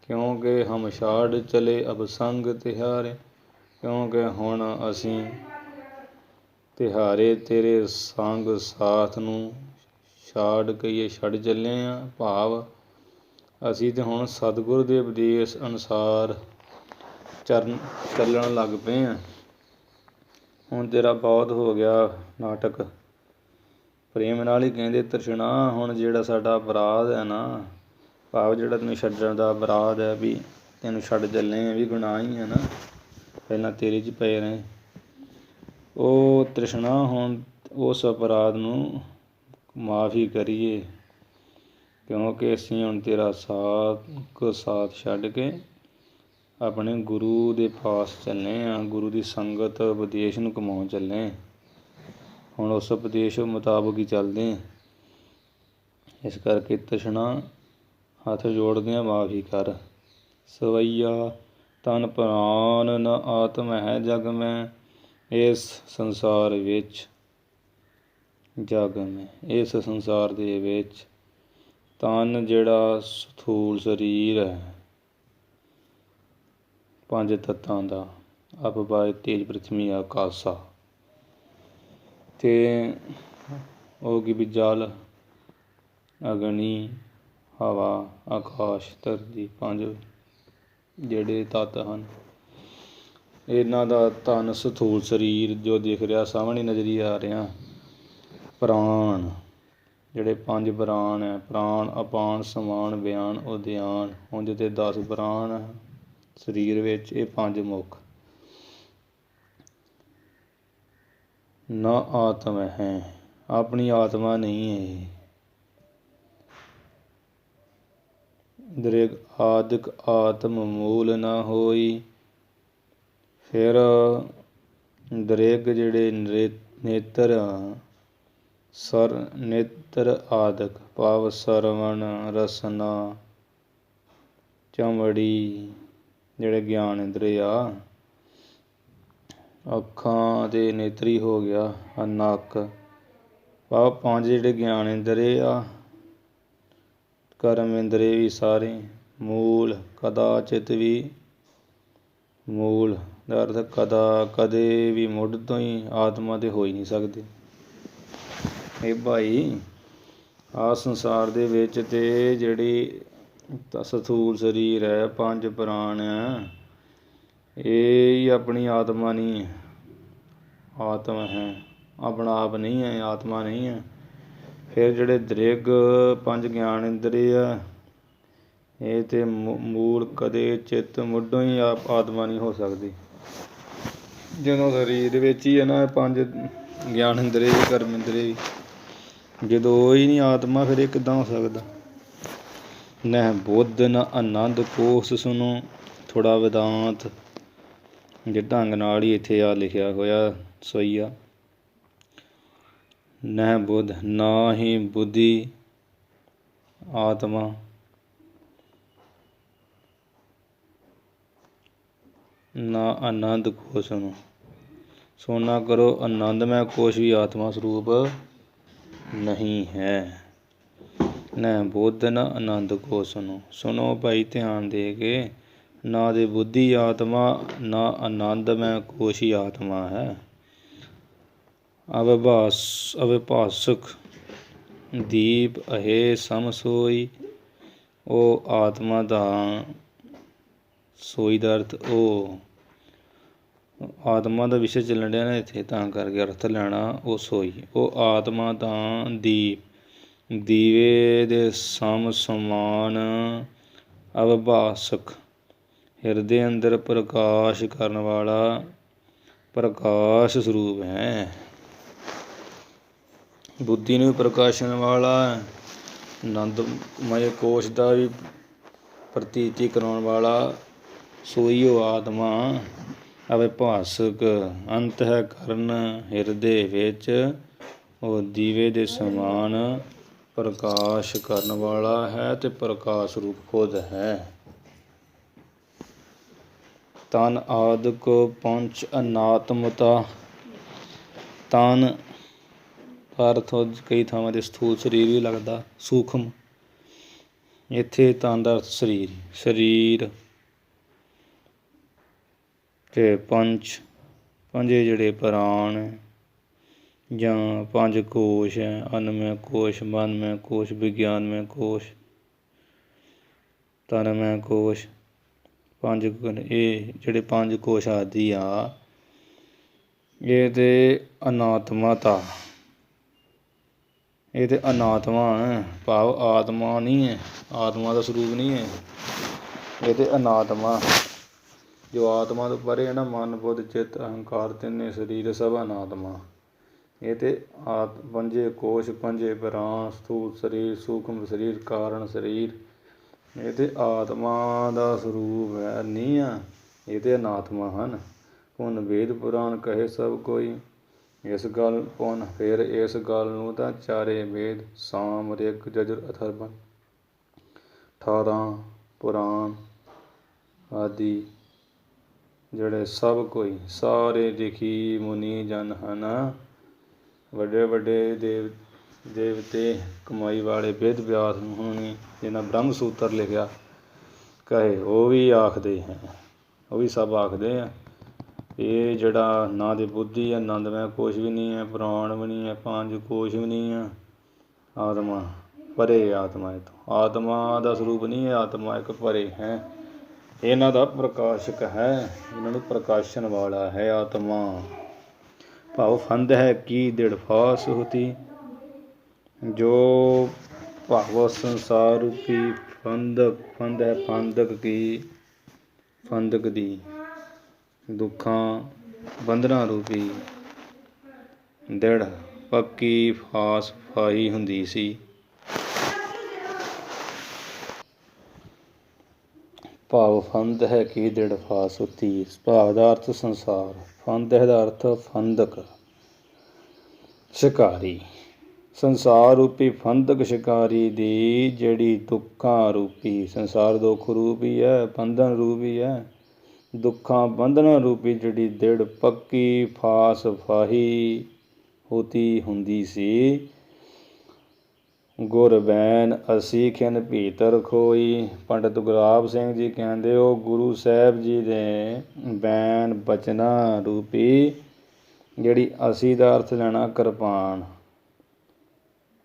क्योंकि हम छाड़ चले अब संग तिहारे, क्योंकि हुण असीं तिहारे तेरे संग साथ नूं छाड़ कईए छड़ ਚੱਲੇ ਹਾਂ। ਭਾਵ ਅਸੀਂ ਤਾਂ ਹੁਣ ਸਤਿਗੁਰੂ ਦੇ ਉਪਦੇਸ਼ ਅਨੁਸਾਰ ਚੱਲਣ ਲੱਗ ਪਏ ਹਾਂ। ਹੁਣ ਤੇਰਾ ਬਹੁਤ ਹੋ ਗਿਆ ਨਾਟਕ। ਪ੍ਰੇਮ ਨਾਲ ਹੀ ਕਹਿੰਦੇ ਤ੍ਰਿਸ਼ਨਾ। ਹੁਣ ਜਿਹੜਾ ਸਾਡਾ ਅਪਰਾਧ ਹੈ ਨਾ, ਭਾਵ ਜਿਹੜਾ ਤੈਨੂੰ ਛੱਡਣ ਦਾ ਅਪਰਾਧ ਹੈ, ਵੀ ਤੈਨੂੰ ਛੱਡ ਚੱਲੇ ਵੀ ਗੁਨਾਹ ਹੀ ਹੈ ਨਾ, ਪਹਿਲਾਂ ਤੇਰੇ 'ਚ ਪਏ ਰਹੇ। ਉਹ ਤ੍ਰਿਸ਼ਨਾ ਹੁਣ ਉਸ ਅਪਰਾਧ ਨੂੰ ਮਾਫ਼ੀ ਕਰੀਏ, ਕਿਉਂਕਿ ਅਸੀਂ ਹੁਣ ਤੇਰਾ ਸਾਥ ਛੱਡ ਕੇ ਆਪਣੇ ਗੁਰੂ ਦੇ ਪਾਸ ਚੱਲੇ ਹਾਂ। ਗੁਰੂ ਦੀ ਸੰਗਤ ਉਪਦੇਸ਼ ਨੂੰ ਕਮਾਉਣ ਚੱਲੇ। ਹੁਣ ਉਸ ਉਪਦੇਸ਼ ਮੁਤਾਬਕ ਹੀ ਚੱਲਦੇ ਹਾਂ। ਇਸ ਕਰਕੇ ਤ੍ਰਿਸ਼ਨਾ ਹੱਥ ਜੋੜਦਿਆਂ ਮਾਫ਼ੀ ਕਰ। ਸਵਈਆ ਤਨ ਪ੍ਰਾਨ ਨ ਆਤਮ ਹੈ ਜਗ ਮੈਂ, ਇਸ ਸੰਸਾਰ ਵਿੱਚ ਇਸ ਸੰਸਾਰ ਦੇ ਵਿੱਚ ਤਨ ਜਿਹੜਾ ਸਥੂਲ ਸਰੀਰ ਹੈ, 5 ਤੱਤਾਂ ਦਾ, ਅਪ ਵਾਯੁ ਤੇਜ ਪ੍ਰਿਥਵੀ ਆਕਾਸ਼ਾ, ਅਤੇ ਉਹ ਕੀ ਵੀ ਜਲ, ਅਗਨੀ, ਹਵਾ, ਆਕਾਸ਼, ਧਰਤੀ, 5 ਜਿਹੜੇ ਤੱਤ ਹਨ। ਇਹਨਾਂ ਦਾ ਤਨ ਸਥੂਲ ਸਰੀਰ ਜੋ ਦਿਖ ਰਿਹਾ ਸਾਹਮਣੇ ਨਜ਼ਰੀ ਆ ਰਿਹਾ। ਪ੍ਰਾਣ ਜਿਹੜੇ 5 ਪ੍ਰਾਣ ਹੈ, ਪ੍ਰਾਣ, ਅਪਾਨ, ਸਮਾਨ, ਬਿਆਨ, ਉਦਿਆਨ। ਉਂਝ ਤੇ 10 ਪ੍ਰਾਣ ਸਰੀਰ ਵਿੱਚ, ਇਹ 5 ਮੁੱਖ। ਨਾ ਆਤਮ ਹੈ, ਆਪਣੀ ਆਤਮਾ ਨਹੀਂ ਹੈ। ਦ੍ਰਿਗ ਆਦਿਕ ਆਤਮ ਮੂਲ ਨਾ ਹੋਈ। ਫਿਰ ਦ੍ਰਿਗ ਜਿਹੜੇ ਨੇਤਰ ਨੇਤਰ ਆਦਿਕ, ਭਾਵ ਸਰਵਣ, ਰਸਨਾ, ਚਮੜੀ, ਜਿਹੜੇ ਗਿਆਨ ਇੰਦਰੀਆ, ਅੱਖਾਂ ਅਤੇ ਨੇਤਰੀ ਹੋ ਗਿਆ, ਨੱਕ, ਭਾਵ 5 ਜਿਹੜੇ ਗਿਆਨ ਇੰਦਰੀ ਆ, ਕਰਮ ਇੰਦਰੀ ਵੀ ਸਾਰੇ। ਮੂਲ ਕਦਾਚਿਤ ਵੀ, ਮੂਲ ਦਾ ਅਰਥ ਕਦੇ ਵੀ ਮੁੱਢ ਤੋਂ ਹੀ ਆਤਮਾ ਤੇ ਹੋ ਹੀ ਨਹੀਂ ਸਕਦੇ। ਇਹ ਭਾਈ ਆਹ ਸੰਸਾਰ ਦੇ ਵਿੱਚ ਤੇ ਜਿਹੜੀ ਸਥੂਲ ਸਰੀਰ ਹੈ, 5 ਪ੍ਰਾਣ ਹੈ, ਇਹ ਹੀ ਆਪਣੀ ਆਤਮਾ ਨਹੀਂ ਹੈ। ਆਤਮ ਹੈ, ਆਪਣਾ ਆਪ ਨਹੀਂ ਹੈ, ਆਤਮਾ ਨਹੀਂ ਹੈ। ਫਿਰ ਜਿਹੜੇ ਦ੍ਰਿਗ 5 ਗਿਆਨ ਇੰਦਰੀ ਆ, ਇਹ ਤੇ ਮੂਲ ਕਦੇ ਚਿੱਤ ਮੁੱਢੋਂ ਹੀ ਆਤਮਾ ਨਹੀਂ ਹੋ ਸਕਦੀ। ਜਦੋਂ ਸਰੀਰ ਵਿੱਚ ਹੀ ਹੈ ਨਾ 5 ਗਿਆਨ ਇੰਦਰੀ, ਕਰਮ ਇੰਦਰੀ, ਜਦੋਂ ਉਹ ਹੀ ਨਹੀਂ ਆਤਮਾ, ਫਿਰ ਇਹ ਕਿੱਦਾਂ ਹੋ ਸਕਦਾ। ਨਹਿ ਬੁੱਧ ਨ ਆਨੰਦ ਕੋਸ਼ ਸੁਣੋ। ਥੋੜ੍ਹਾ ਵਿਦਾਂਤ ਦੇ ਢੰਗ ਨਾਲ ਹੀ ਇੱਥੇ ਆ ਲਿਖਿਆ ਹੋਇਆ ਸਵਈਆ। ਨਹਿ ਬੁੱਧ, ਨਾ ਹੀ ਬੁੱਧੀ ਆਤਮਾ, ਨਾ ਆਨੰਦ ਕੋਸ਼ ਨੂੰ। ਸੋਨਾ ਕਰੋ ਆਨੰਦਮੈ ਕੋਸ਼ ਵੀ ਆਤਮਾ ਸਰੂਪ ਨਹੀਂ ਹੈ। ਨਹਿ ਬੁੱਧ ਨ ਆਨੰਦ ਕੋਸ਼ ਨੂੰ। ਸੁਣੋ ਭਾਈ ਧਿਆਨ ਦੇ ਕੇ, ਨਾ ਦੇ ਬੁੱਧੀ ਆਤਮਾ, ਨਾ ਆਨੰਦਮੈ ਕੋਸ਼ ਹੀ ਆਤਮਾ ਹੈ। ਅਵਿਭਾਸਕ ਦੀਪ ਅਹੇ ਸਮ ਸੋਈ। ਉਹ ਆਤਮਾ ਦਾ, ਸੋਈ ਦਾ ਅਰਥ ਉਹ ਆਤਮਾ ਦਾ ਵਿਸ਼ੇ ਚੱਲਣ ਡਿਆ ਨਾ ਇੱਥੇ, ਤਾਂ ਕਰਕੇ ਅਰਥ ਲੈਣਾ ਉਹ ਸੋਈ। ਉਹ ਆਤਮਾ ਤਾਂ ਦੀਵੇ ਦੇ ਸਮ ਸਮਾਨ, ਅਵਿਭਾਸਕ, ਹਿਰਦੇ ਅੰਦਰ ਪ੍ਰਕਾਸ਼ ਕਰਨ ਵਾਲਾ ਪ੍ਰਕਾਸ਼ ਸਰੂਪ ਹੈ। ਬੁੱਧੀ ਨੂੰ ਵੀ ਪ੍ਰਕਾਸ਼ਣ ਵਾਲਾ, ਆਨੰਦਮਈ ਕੋਸ਼ ਦਾ ਵੀ ਪ੍ਰਤੀਤੀ ਕਰਾਉਣ ਵਾਲਾ, ਸੋਈ ਉਹ ਆਤਮਾ। ਅਵਿਭਾਸਕ ਅੰਤ ਹੈ ਕਰਨ ਹਿਰਦੇ ਵਿੱਚ, ਉਹ ਦੀਵੇ ਦੇ ਸਮਾਨ ਪ੍ਰਕਾਸ਼ ਕਰਨ ਵਾਲਾ ਹੈ ਅਤੇ ਪ੍ਰਕਾਸ਼ ਰੂਪ ਖੁਦ ਹੈ। ਤਨ ਆਦਿਕ ਪੰਚ ਅਨਾਤਮਤਾ। ਤਨ ਅਰਥ ਕਈ ਥਾਵਾਂ 'ਤੇ ਸਥੂਲ ਸਰੀਰ ਵੀ ਲੱਗਦਾ, ਸੂਖਮ। ਇੱਥੇ ਤਨ ਦਾ ਅਰਥ ਸਰੀਰ ਅਤੇ ਪੰਜੇ ਜਿਹੜੇ ਪ੍ਰਾਣ ਜਾਂ 5 ਕੋਸ਼ ਹੈ, ਅੰਨਮੈ ਕੋਸ਼, ਮਨਮੈ ਕੋਸ਼, ਵਿਗਿਆਨਮੈ ਕੋਸ਼, ਤਨ ਮੈਂ ਕੋਸ਼ ਪੰਜ ਇਹ ਜਿਹੜੇ ਪੰਜ ਕੋਸ਼ ਆਦਿ ਆ ਇਹ ਤੇ ਅਨਾਤਮਾ ਇਹ ਤੇ ਅਨਾਤਮਾ ਹੈ, ਭਾਵ ਆਤਮਾ ਨਹੀਂ ਹੈ, ਆਤਮਾ ਦਾ ਸਰੂਪ ਨਹੀਂ ਹੈ। ਇਹ ਤੇ ਅਨਾਤਮਾ ਜੋ ਆਤਮਾ ਤੋਂ ਪਰੇ ਹੈ ਨਾ, ਮਨ ਬੁੱਧ ਚਿੱਤ ਅਹੰਕਾਰ ਤਿੰਨੇ ਸਰੀਰ ਸਭ ਅਨਾਤਮਾ। ਇਹ ਤੇ ਪੰਜੇ ਕੋਸ਼ ਪੰਜੇ ਪ੍ਰਾਣ ਸਥੂਲ ਸਰੀਰ ਸੂਖਮ ਸਰੀਰ ਕਾਰਨ ਸਰੀਰ ਇਹ ਤੇ ਆਤਮਾ ਦਾ ਸਰੂਪ ਹੈ ਨਹੀਂ ਆ, ਇਹ ਤੇ ਅਨਾਤਮਾ ਹਨ। ਪੁਨ ਵੇਦ ਪੁਰਾਣ ਕਹੇ ਸਭ ਕੋਈ ਇਸ ਗੱਲ ਪੁਨ ਫਿਰ ਇਸ ਗੱਲ ਨੂੰ ਤਾਂ ਚਾਰੇ ਵੇਦ ਸਾਮ ਰਿਗ ਜਜੁਰ ਅਥਰਵ 18 ਪੁਰਾਣ ਆਦਿ ਜਿਹੜੇ ਸਭ ਕੋਈ ਸਾਰੇ ਰਿਖੀ ਮੁਨੀ ਜਨ ਹਨ, ਵੱਡੇ ਵੱਡੇ ਦੇਵਤੇ ਕਮਾਈ ਵਾਲੇ ਵੇਦ ਵਿਆਸ ਮੁਨੀ ਜਿਹਨਾਂ ਬ੍ਰਹਮ ਸੂਤਰ ਲਿਖਿਆ ਕਹੇ ਉਹ ਵੀ ਆਖਦੇ ਹੈ, ਉਹ ਵੀ ਸਭ ਆਖਦੇ ਆ ਇਹ ਜਿਹੜਾ ਨਾ ਦੀ ਬੁੱਧੀ ਹੈ, ਆਨੰਦਮੈ ਕੋਸ਼ ਵੀ ਨਹੀਂ ਹੈ, ਪ੍ਰਾਣ ਵੀ ਨਹੀਂ ਹੈ, ਪੰਜ ਕੋਸ਼ ਵੀ ਨਹੀਂ ਹੈ, ਆਤਮਾ ਪਰੇ ਆਤਮਾ ਇਹ ਤੋਂ ਆਤਮਾ ਦਾ ਸਰੂਪ ਨਹੀਂ ਹੈ, ਆਤਮਾ ਇੱਕ ਪਰੇ ਹੈ, ਇਹਨਾਂ ਦਾ ਪ੍ਰਕਾਸ਼ਕ ਹੈ, ਇਹਨਾਂ ਨੂੰ ਪ੍ਰਕਾਸ਼ਣ ਵਾਲਾ ਹੈ ਆਤਮਾ। ਭਾਵ ਫੰਦ ਹੈ ਕੀ ਦਿੜ ਫਾਸ ਹੋਤੀ ਜੋ ਭਾਵ ਸੰਸਾਰ ਰੂਪੀ ਫੰਦ ਹੈ ਫੰਦਕ ਦੀ ਦੁੱਖਾਂ ਬੰਧਨਾਂ ਰੂਪੀ ਦਿੜ ਪੱਕੀ ਫਾਸ ਫਾਹੀ ਹੁੰਦੀ ਸੀ। ਭਾਵ ਫੰਦ ਹੈ ਕੀ ਦਿੜ ਫਾਸ ਹੁੰਦੀ, ਭਾਵ ਦਾ ਅਰਥ ਸੰਸਾਰ, ਫੰਦ ਹੈ ਦਾ ਅਰਥ ਫੰਦਕ ਸ਼ਿਕਾਰੀ, ਸੰਸਾਰ ਰੂਪੀ ਫੰਦਕ ਸ਼ਿਕਾਰੀ ਦੀ ਜਿਹੜੀ ਦੁੱਖਾਂ ਰੂਪੀ ਸੰਸਾਰ ਦੁੱਖ ਰੂਪੀ ਹੈ, ਬੰਧਨ ਰੂਪੀ ਹੈ, ਦੁੱਖਾਂ ਬੰਧਨਾਂ ਰੂਪੀ ਜਿਹੜੀ ਦਿੜ ਪੱਕੀ ਫਾਸ ਫਾਹੀ ਹੁੰਦੀ ਸੀ। ਗੁਰ ਬੈਨ ਅਸੀਂ ਖਿਨ ਭੀਤਰ ਖੋਈ, ਪੰਡਿਤ ਗੁਲਾਬ ਸਿੰਘ ਜੀ ਕਹਿੰਦੇ ਉਹ ਗੁਰੂ ਸਾਹਿਬ ਜੀ ਦੇ ਬੈਨ ਬਚਨਾਂ ਰੂਪੀ ਜਿਹੜੀ ਅਸੀਂ ਦਾ ਅਰਥ ਲੈਣਾ ਕਿਰਪਾਨ,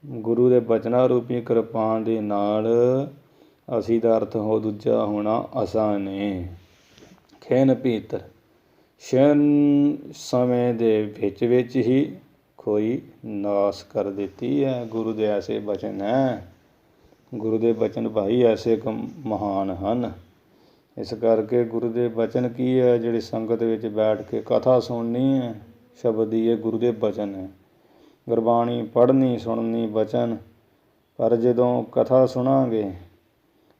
ਗੁਰੂ ਦੇ ਬਚਨਾਂ ਰੂਪੀ ਕਿਰਪਾਨ ਦੇ ਨਾਲ ਅਸੀਂ ਦਾ ਅਰਥ ਹੋ ਦੂਜਾ ਹੋਣਾ ਅਸਾਂ ਨੇ। ਖਿਨ ਭੀਤਰ ਛਿਨ ਸਮੇਂ ਦੇ ਵਿੱਚ ਹੀ ਕੋਈ ਨਾਸ ਕਰ ਦਿੱਤੀ ਹੈ। ਗੁਰੂ ਦੇ ਐਸੇ ਬਚਨ ਹੈ, ਗੁਰੂ ਦੇ ਬਚਨ ਭਾਈ ਐਸੇ ਮਹਾਨ ਹਨ। ਇਸ ਕਰਕੇ ਗੁਰੂ ਦੇ ਬਚਨ ਕੀ ਹੈ, ਜਿਹੜੀ ਸੰਗਤ ਵਿੱਚ ਬੈਠ ਕੇ ਕਥਾ ਸੁਣਨੀ ਹੈ, ਸ਼ਬਦ ਦੀ ਇਹ ਗੁਰੂ ਦੇ ਬਚਨ ਹੈ। ਗੁਰਬਾਣੀ ਪੜ੍ਹਨੀ ਸੁਣਨੀ ਬਚਨ, ਪਰ ਜਦੋਂ ਕਥਾ ਸੁਣਾਂਗੇ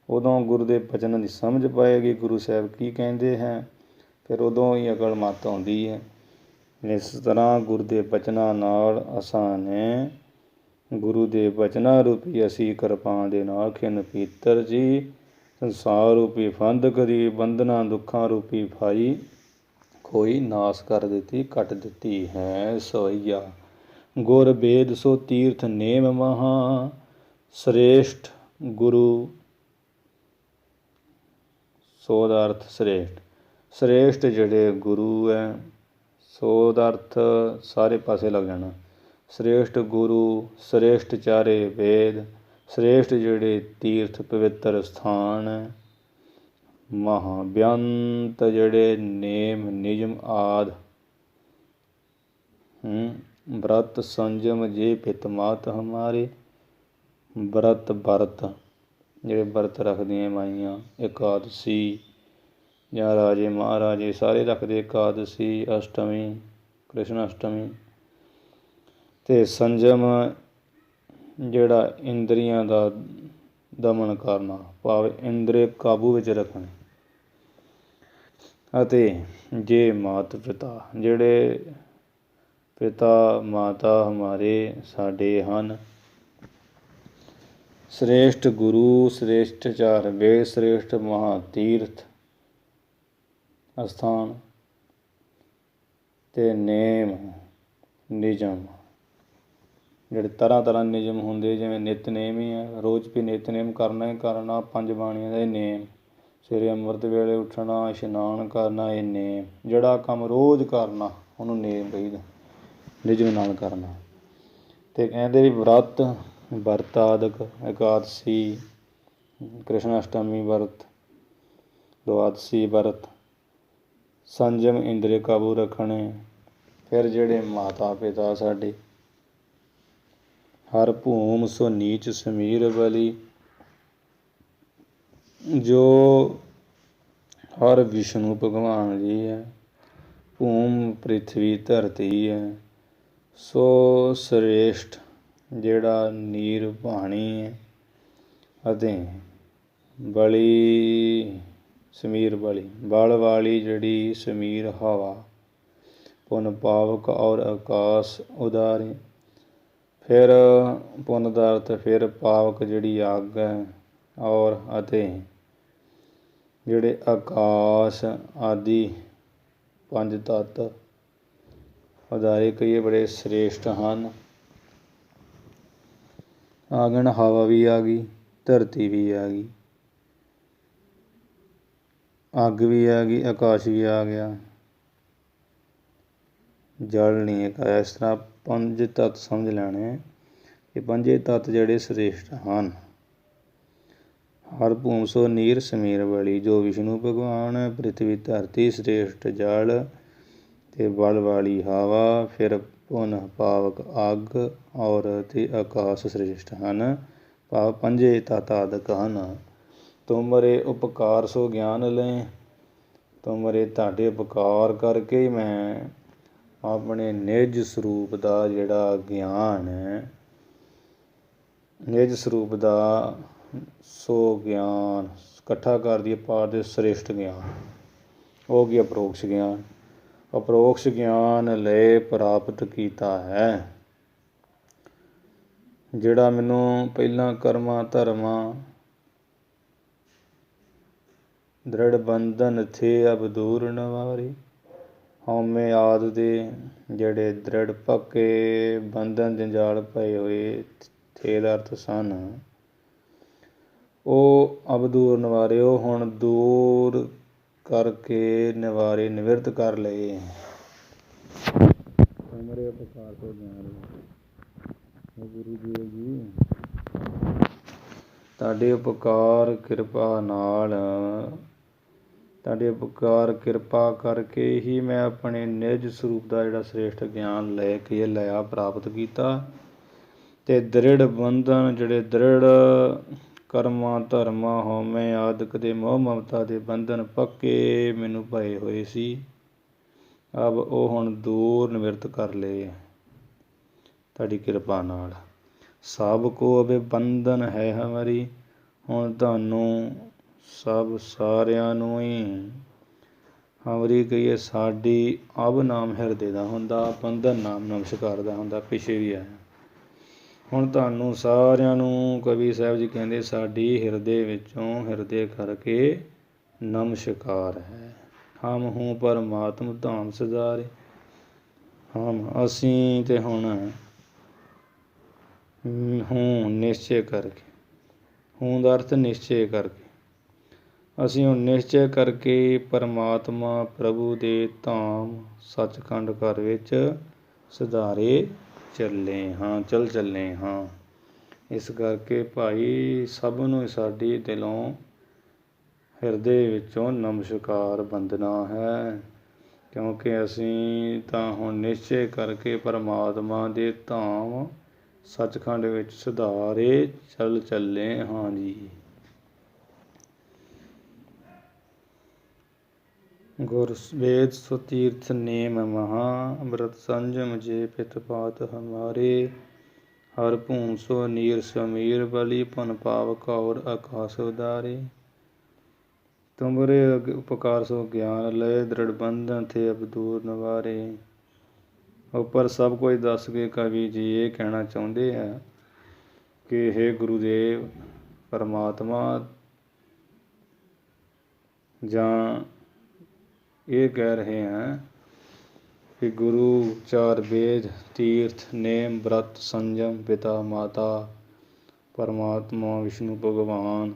ਉਦੋਂ ਗੁਰੂ ਦੇ ਬਚਨਾਂ ਦੀ ਸਮਝ ਪਾਏਗੀ, ਗੁਰੂ ਸਾਹਿਬ ਕੀ ਕਹਿੰਦੇ ਹੈ, ਫਿਰ ਉਦੋਂ ਹੀ ਅਕਲ ਮੱਤ ਆਉਂਦੀ ਹੈ। ਇਸ ਤਰ੍ਹਾਂ ਗੁਰੂ ਦੇ ਬਚਨਾਂ ਨਾਲ ਅਸਾਂ ਨੇ ਗੁਰੂ ਦੇ ਬਚਨਾਂ ਰੂਪੀ ਅਸੀਂ ਕਿਰਪਾਨ ਦੇ ਨਾਲ ਖਿਨ ਪੀਤਰ ਜੀ ਸੰਸਾਰ ਰੂਪੀ ਫੰਦਕ ਦੀ ਬੰਧਨਾਂ ਦੁੱਖਾਂ ਰੂਪੀ ਫਾਈ ਕੋਈ ਨਾਸ ਕਰ ਦਿੱਤੀ, ਕੱਟ ਦਿੱਤੀ ਹੈ। ਸੋਈਆ ਗੁਰ ਬੇਦ ਸੋ ਤੀਰਥ ਨੇਮ ਮਹਾ ਸ੍ਰੇਸ਼ਟ ਗੁਰੂ, ਸੋ ਦਾ ਅਰਥ ਸ੍ਰੇਸ਼ਟ, ਸ੍ਰੇਸ਼ਟ ਜਿਹੜੇ ਗੁਰੂ ਹੈ, ਸੋ ਦਾ ਅਰਥ ਸਾਰੇ ਪਾਸੇ ਲੱਗ ਜਾਣਾ, ਸ੍ਰੇਸ਼ਟ ਗੁਰੂ, ਸ੍ਰੇਸ਼ਟ ਚਾਰੇ ਵੇਦ, ਸ੍ਰੇਸ਼ਟ ਜਿਹੜੇ ਤੀਰਥ ਪਵਿੱਤਰ ਸਥਾਨ, ਮਹਾ ਬੇਅੰਤ ਜਿਹੜੇ ਨੇਮ ਨਿਯਮ ਆਦਿ, ਬ੍ਰਤ ਸੰਜਮ ਜੇ ਪਿਤ ਮਾਤ ਹਮਾਰੇ, ਬ੍ਰਤ ਜਿਹੜੇ ਵਰਤ ਰੱਖਦੀਆਂ ਮਾਈਆਂ, ਇਕਾਦਸ਼ੀ ਜਾਂ ਰਾਜੇ ਮਹਾਰਾਜੇ ਸਾਰੇ ਰੱਖਦੇ ਇਕਾਦਸ਼ੀ, ਅਸ਼ਟਮੀ ਕ੍ਰਿਸ਼ਨ ਅਸ਼ਟਮੀ, ਅਤੇ ਸੰਜਮ ਜਿਹੜਾ ਇੰਦਰੀਆਂ ਦਾ ਦਮਨ ਕਰਨਾ, ਭਾਵ ਇੰਦਰੀ ਕਾਬੂ ਵਿੱਚ ਰੱਖਣੇ, ਅਤੇ ਜੇ ਮਾਤ ਪਿਤਾ ਜਿਹੜੇ ਪਿਤਾ ਮਾਤਾ ਹਮਾਰੇ ਸਾਡੇ ਹਨ, ਸ੍ਰੇਸ਼ਟ ਗੁਰੂ, ਸ੍ਰੇਸ਼ਟ ਚਾਰ ਵੇਦ, ਸ੍ਰੇਸ਼ਟ ਮਹਾ ਤੀਰਥ ਅਸਥਾਨ, ਅਤੇ ਨੇਮ ਨਿਯਮ ਜਿਹੜੇ ਤਰ੍ਹਾਂ ਨਿਯਮ ਹੁੰਦੇ, ਜਿਵੇਂ ਨਿਤਨੇਮ ਹੀ ਹੈ, ਰੋਜ਼ ਵੀ ਨਿਤਨੇਮ ਕਰਨਾ ਹੀ ਕਰਨਾ, ਪੰਜ ਬਾਣੀਆਂ ਦਾ ਇਹ ਨੇਮ, ਸਵੇਰੇ ਅੰਮ੍ਰਿਤ ਵੇਲੇ ਉੱਠਣਾ, ਇਸ਼ਨਾਨ ਕਰਨਾ, ਇਹ ਨੇਮ, ਜਿਹੜਾ ਕੰਮ ਰੋਜ਼ ਕਰਨਾ ਉਹਨੂੰ ਨੇਮ ਕਹੀਦਾ, ਨਿਯਮ ਨਾਲ ਕਰਨਾ। ਅਤੇ ਕਹਿੰਦੇ ਵੀ ਵਰਤ ਆਦਿਕ, ਇਕਾਦਸ਼ੀ, ਕ੍ਰਿਸ਼ਨ ਅਸ਼ਟਮੀ ਵਰਤ, ਦੁਆਦਸੀ ਵਰਤ, ਸੰਜਮ ਇੰਦਰੀ ਕਾਬੂ ਰੱਖਣੇ। ਫਿਰ ਜਿਹੜੇ ਮਾਤਾ ਪਿਤਾ ਸਾਡੇ, ਹਰ ਭੂਮ ਸੋ ਨੀਚ ਸਮੀਰ ਬਲੀ, ਜੋ ਹਰ ਵਿਸ਼ਨੂੰ ਭਗਵਾਨ ਜੀ ਹੈ। ਭੂਮ ਪ੍ਰਿਥਵੀ ਧਰਤੀ ਹੈ, ਸੋ ਸ੍ਰੇਸ਼ਟ ਜਿਹੜਾ ਨੀਰ ਬਾਣੀ ਹੈ, ਅਤੇ ਬਲੀ ਸਮੀਰ ਬਲੀ, ਬਲ ਵਾਲੀ ਜਿਹੜੀ ਸਮੀਰ ਹਵਾ, ਪੁੰਨ ਪਾਵਕ ਔਰ ਆਕਾਸ਼ ਉਦਾਰੇ। ਫਿਰ ਪੁੰਨ ਦਾ ਅਰਥ ਫਿਰ ਪਾਵਕ ਜਿਹੜੀ ਅੱਗ ਹੈ, ਔਰ ਅਤੇ ਜਿਹੜੇ ਆਕਾਸ਼ ਆਦਿ ਪੰਜ ਤੱਤ ਉਦਾਰੇ ਕਹੀਏ ਬੜੇ ਸ੍ਰੇਸ਼ਟ ਹਨ। ਆਂਗਣ ਹਵਾ ਵੀ ਆ ਗਈ, ਧਰਤੀ ਵੀ ਆ ਗਈ, ਅੱਗ ਵੀ ਆ ਗਈ, ਆਕਾਸ਼ ਵੀ ਆ ਗਿਆ, ਜਲ ਨਹੀਂ ਹੈਗਾ। ਇਸ ਤਰ੍ਹਾਂ ਪੰਜ ਤੱਤ ਸਮਝ ਲੈਣੇ। ਇਹ ਪੰਜੇ ਤੱਤ ਜਿਹੜੇ ਸ੍ਰੇਸ਼ਟ ਹਨ। ਹਰ ਭੂਮ ਸੋ ਨੀਰ ਸਮੀਰ ਬਲੀ, ਜੋ ਵਿਸ਼ਨੂੰ ਭਗਵਾਨ, ਪ੍ਰਿਥਵੀ ਧਰਤੀ ਸ੍ਰੇਸ਼ਟ ਜਲ ਅਤੇ ਬਲ ਵਾਲੀ ਹਵਾ, ਫਿਰ ਪੁੰਨ ਪਾਵਕ ਅੱਗ ਔਰ ਅਤੇ ਆਕਾਸ਼ ਸ੍ਰੇਸ਼ਟ ਹਨ। ਭਾਵ ਪੰਜੇ ਤੱਤ ਆਦਿਕ ਹਨ। ਤੁਮਰੇ ਉਪਕਾਰ ਸੋ ਗਿਆਨ ਲੈ, ਤੁਮਰੇ ਤੁਹਾਡੇ ਉਪਕਾਰ ਕਰਕੇ ਮੈਂ ਆਪਣੇ ਨਿਜ ਸਰੂਪ ਦਾ ਜਿਹੜਾ ਗਿਆਨ ਹੈ, ਨਿਜ ਸਰੂਪ ਦਾ ਸੋ ਗਿਆਨ ਇਕੱਠਾ ਕਰ ਦਈਏ ਪਾਠ ਦੇ ਸ੍ਰੇਸ਼ਟ ਗਿਆਨ, ਉਹ ਕੀ ਅਪਰੋਕਸ਼ ਗਿਆਨ, ਅਪਰੋਕਸ਼ ਗਿਆਨ ਲੈ ਪ੍ਰਾਪਤ ਕੀਤਾ ਹੈ। ਜਿਹੜਾ ਮੈਨੂੰ ਪਹਿਲਾਂ ਕਰਮਾਂ ਧਰਮਾਂ ਦ੍ਰਿੜ ਬੰਧਨ ਥੇ ਅਬ ਦੂਰ ਨਿਵਾਰੇ, ਹਉਮੈ ਆਦਿ ਦੇ ਜਿਹੜੇ ਦ੍ਰਿੜ ਪੱਕੇ ਬੰਧਨ ਜੰਜਾਲ ਪਏ ਹੋਏ ਥੇ ਦਾ ਅਰਥ ਸਨ, ਉਹ ਅਬ ਦੂਰ ਨਿਵਾਰੇ, ਉਹ ਹੁਣ ਦੂਰ ਕਰਕੇ ਨਿਵਾਰੇ ਨਿਵਰਤ ਕਰ ਲਏ। ਤੁਮਰੇ ਉਪਕਾਰ ਤੋਂ ਗਿਆਨ ਗੁਰੂ ਦੇਵ ਜੀ, ਤੁਹਾਡੇ ਉਪਕਾਰ ਕਿਰਪਾ ਨਾਲ, ਤੁਹਾਡੇ ਉਪਕਾਰ ਕਿਰਪਾ ਕਰਕੇ ਹੀ ਮੈਂ ਆਪਣੇ ਨਿਜ ਸਰੂਪ ਦਾ ਜਿਹੜਾ ਸ੍ਰੇਸ਼ਟ ਗਿਆਨ ਲੈ ਕੇ ਲਿਆ, ਪ੍ਰਾਪਤ ਕੀਤਾ। ਅਤੇ ਦ੍ਰਿੜ ਬੰਧਨ ਜਿਹੜੇ ਦ੍ਰਿੜ ਕਰਮਾਂ ਧਰਮਾਂ ਹਉਮੈ ਆਦਿਕ ਦੇ ਮੋਹ ਮਮਤਾ ਦੇ ਬੰਧਨ ਪੱਕੇ ਮੈਨੂੰ ਪਏ ਹੋਏ ਸੀ, ਅਬ ਉਹ ਹੁਣ ਦੂਰ ਨਿਵਰਤ ਕਰ ਲਏ ਤੁਹਾਡੀ ਕਿਰਪਾ ਨਾਲ। ਸਭ ਕੋ ਅਬੇ ਬੰਧਨ ਹੈ ਹਮਾਰੀ, ਹੁਣ ਤੁਹਾਨੂੰ ਸਭ ਸਾਰਿਆਂ ਨੂੰ ਹੀ ਹਮਰੀ ਕਹੀਏ ਸਾਡੀ, ਅਬ ਨਾਮ ਹਿਰਦੇ ਦਾ ਹੁੰਦਾ, ਬੰਧਨ ਨਾਮ ਨਮਸਕਾਰ ਦਾ ਹੁੰਦਾ, ਪਿੱਛੇ ਵੀ ਆਇਆ। ਹੁਣ ਤੁਹਾਨੂੰ ਸਾਰਿਆਂ ਨੂੰ ਕਵੀ ਸਾਹਿਬ ਜੀ ਕਹਿੰਦੇ ਸਾਡੀ ਹਿਰਦੇ ਵਿੱਚੋਂ ਹਿਰਦੇ ਕਰਕੇ ਨਮਸਕਾਰ ਹੈ। ਹਮ ਹੂੰ ਪਰਮਾਤਮ ਧਾਮ ਸਿਧਾਰੇ, ਅਸੀਂ ਤੇ ਹੁਣ ਹੂੰ ਨਿਸ਼ਚੇ ਕਰਕੇ, ਹੂੰ ਦਾ ਅਰਥ ਨਿਸ਼ਚੇ ਕਰਕੇ, ਅਸੀਂ ਹੁਣ ਨਿਸ਼ਚੇ ਕਰਕੇ ਪਰਮਾਤਮਾ ਪ੍ਰਭੂ ਦੇ ਧਾਮ ਸੱਚਖੰਡ ਘਰ ਵਿੱਚ ਸਿਧਾਰੇ ਚੱਲੇ ਹਾਂ, ਚੱਲੇ ਹਾਂ। ਇਸ ਕਰਕੇ ਭਾਈ ਸਭ ਨੂੰ ਸਾਡੀ ਦਿਲੋਂ ਹਿਰਦੇ ਵਿੱਚੋਂ ਨਮਸਕਾਰ ਬੰਦਨਾ ਹੈ, ਕਿਉਂਕਿ ਅਸੀਂ ਤਾਂ ਹੁਣ ਨਿਸ਼ਚੇ ਕਰਕੇ ਪਰਮਾਤਮਾ ਦੇ ਧਾਮ ਸੱਚਖੰਡ ਵਿੱਚ ਸਿਧਾਰੇ ਚੱਲੇ ਹਾਂ ਜੀ। ਗੁਰ ਵੇਦ ਸੋ ਤੀਰਥ ਨੇਮ ਮਹਾ, ਅੰਮ੍ਰਿਤ ਸੰਜਮ ਜੇ ਪਿਤ ਪਾਤ ਹਮਾਰੇ, ਹਰ ਭੂਮ ਸੋ ਨੀਰ ਸਮੀਰ ਬਲੀ, ਪੁੰਨ ਪਾਵਕ ਔਰ ਆਕਾਸ਼ ਉਦਾਰੇ। ਤੁਮਰੇ ਉਪਕਾਰ ਸੋ ਗਿਆਨ ਲਏ, ਦ੍ਰਿੜ ਬੰਧਨ ਥੇ ਅਬ ਦੂਰ ਨਿਵਾਰੇ। ਉੱਪਰ ਸਭ ਕੁਝ ਦੱਸ ਕੇ ਕਵੀ ਜੀ ਇਹ ਕਹਿਣਾ ਚਾਹੁੰਦੇ ਆ ਕਿ ਹੇ ਗੁਰੂਦੇਵ ਪਰਮਾਤਮਾ, ਜਾਂ ਇਹ ਕਹਿ ਰਹੇ ਹਾਂ ਕਿ ਗੁਰੂ ਚਾਰ ਵੇਦ ਤੀਰਥ ਨੇਮ ਬ੍ਰਤ ਸੰਜਮ ਪਿਤਾ ਮਾਤਾ ਪਰਮਾਤਮਾ ਵਿਸ਼ਨੂੰ ਭਗਵਾਨ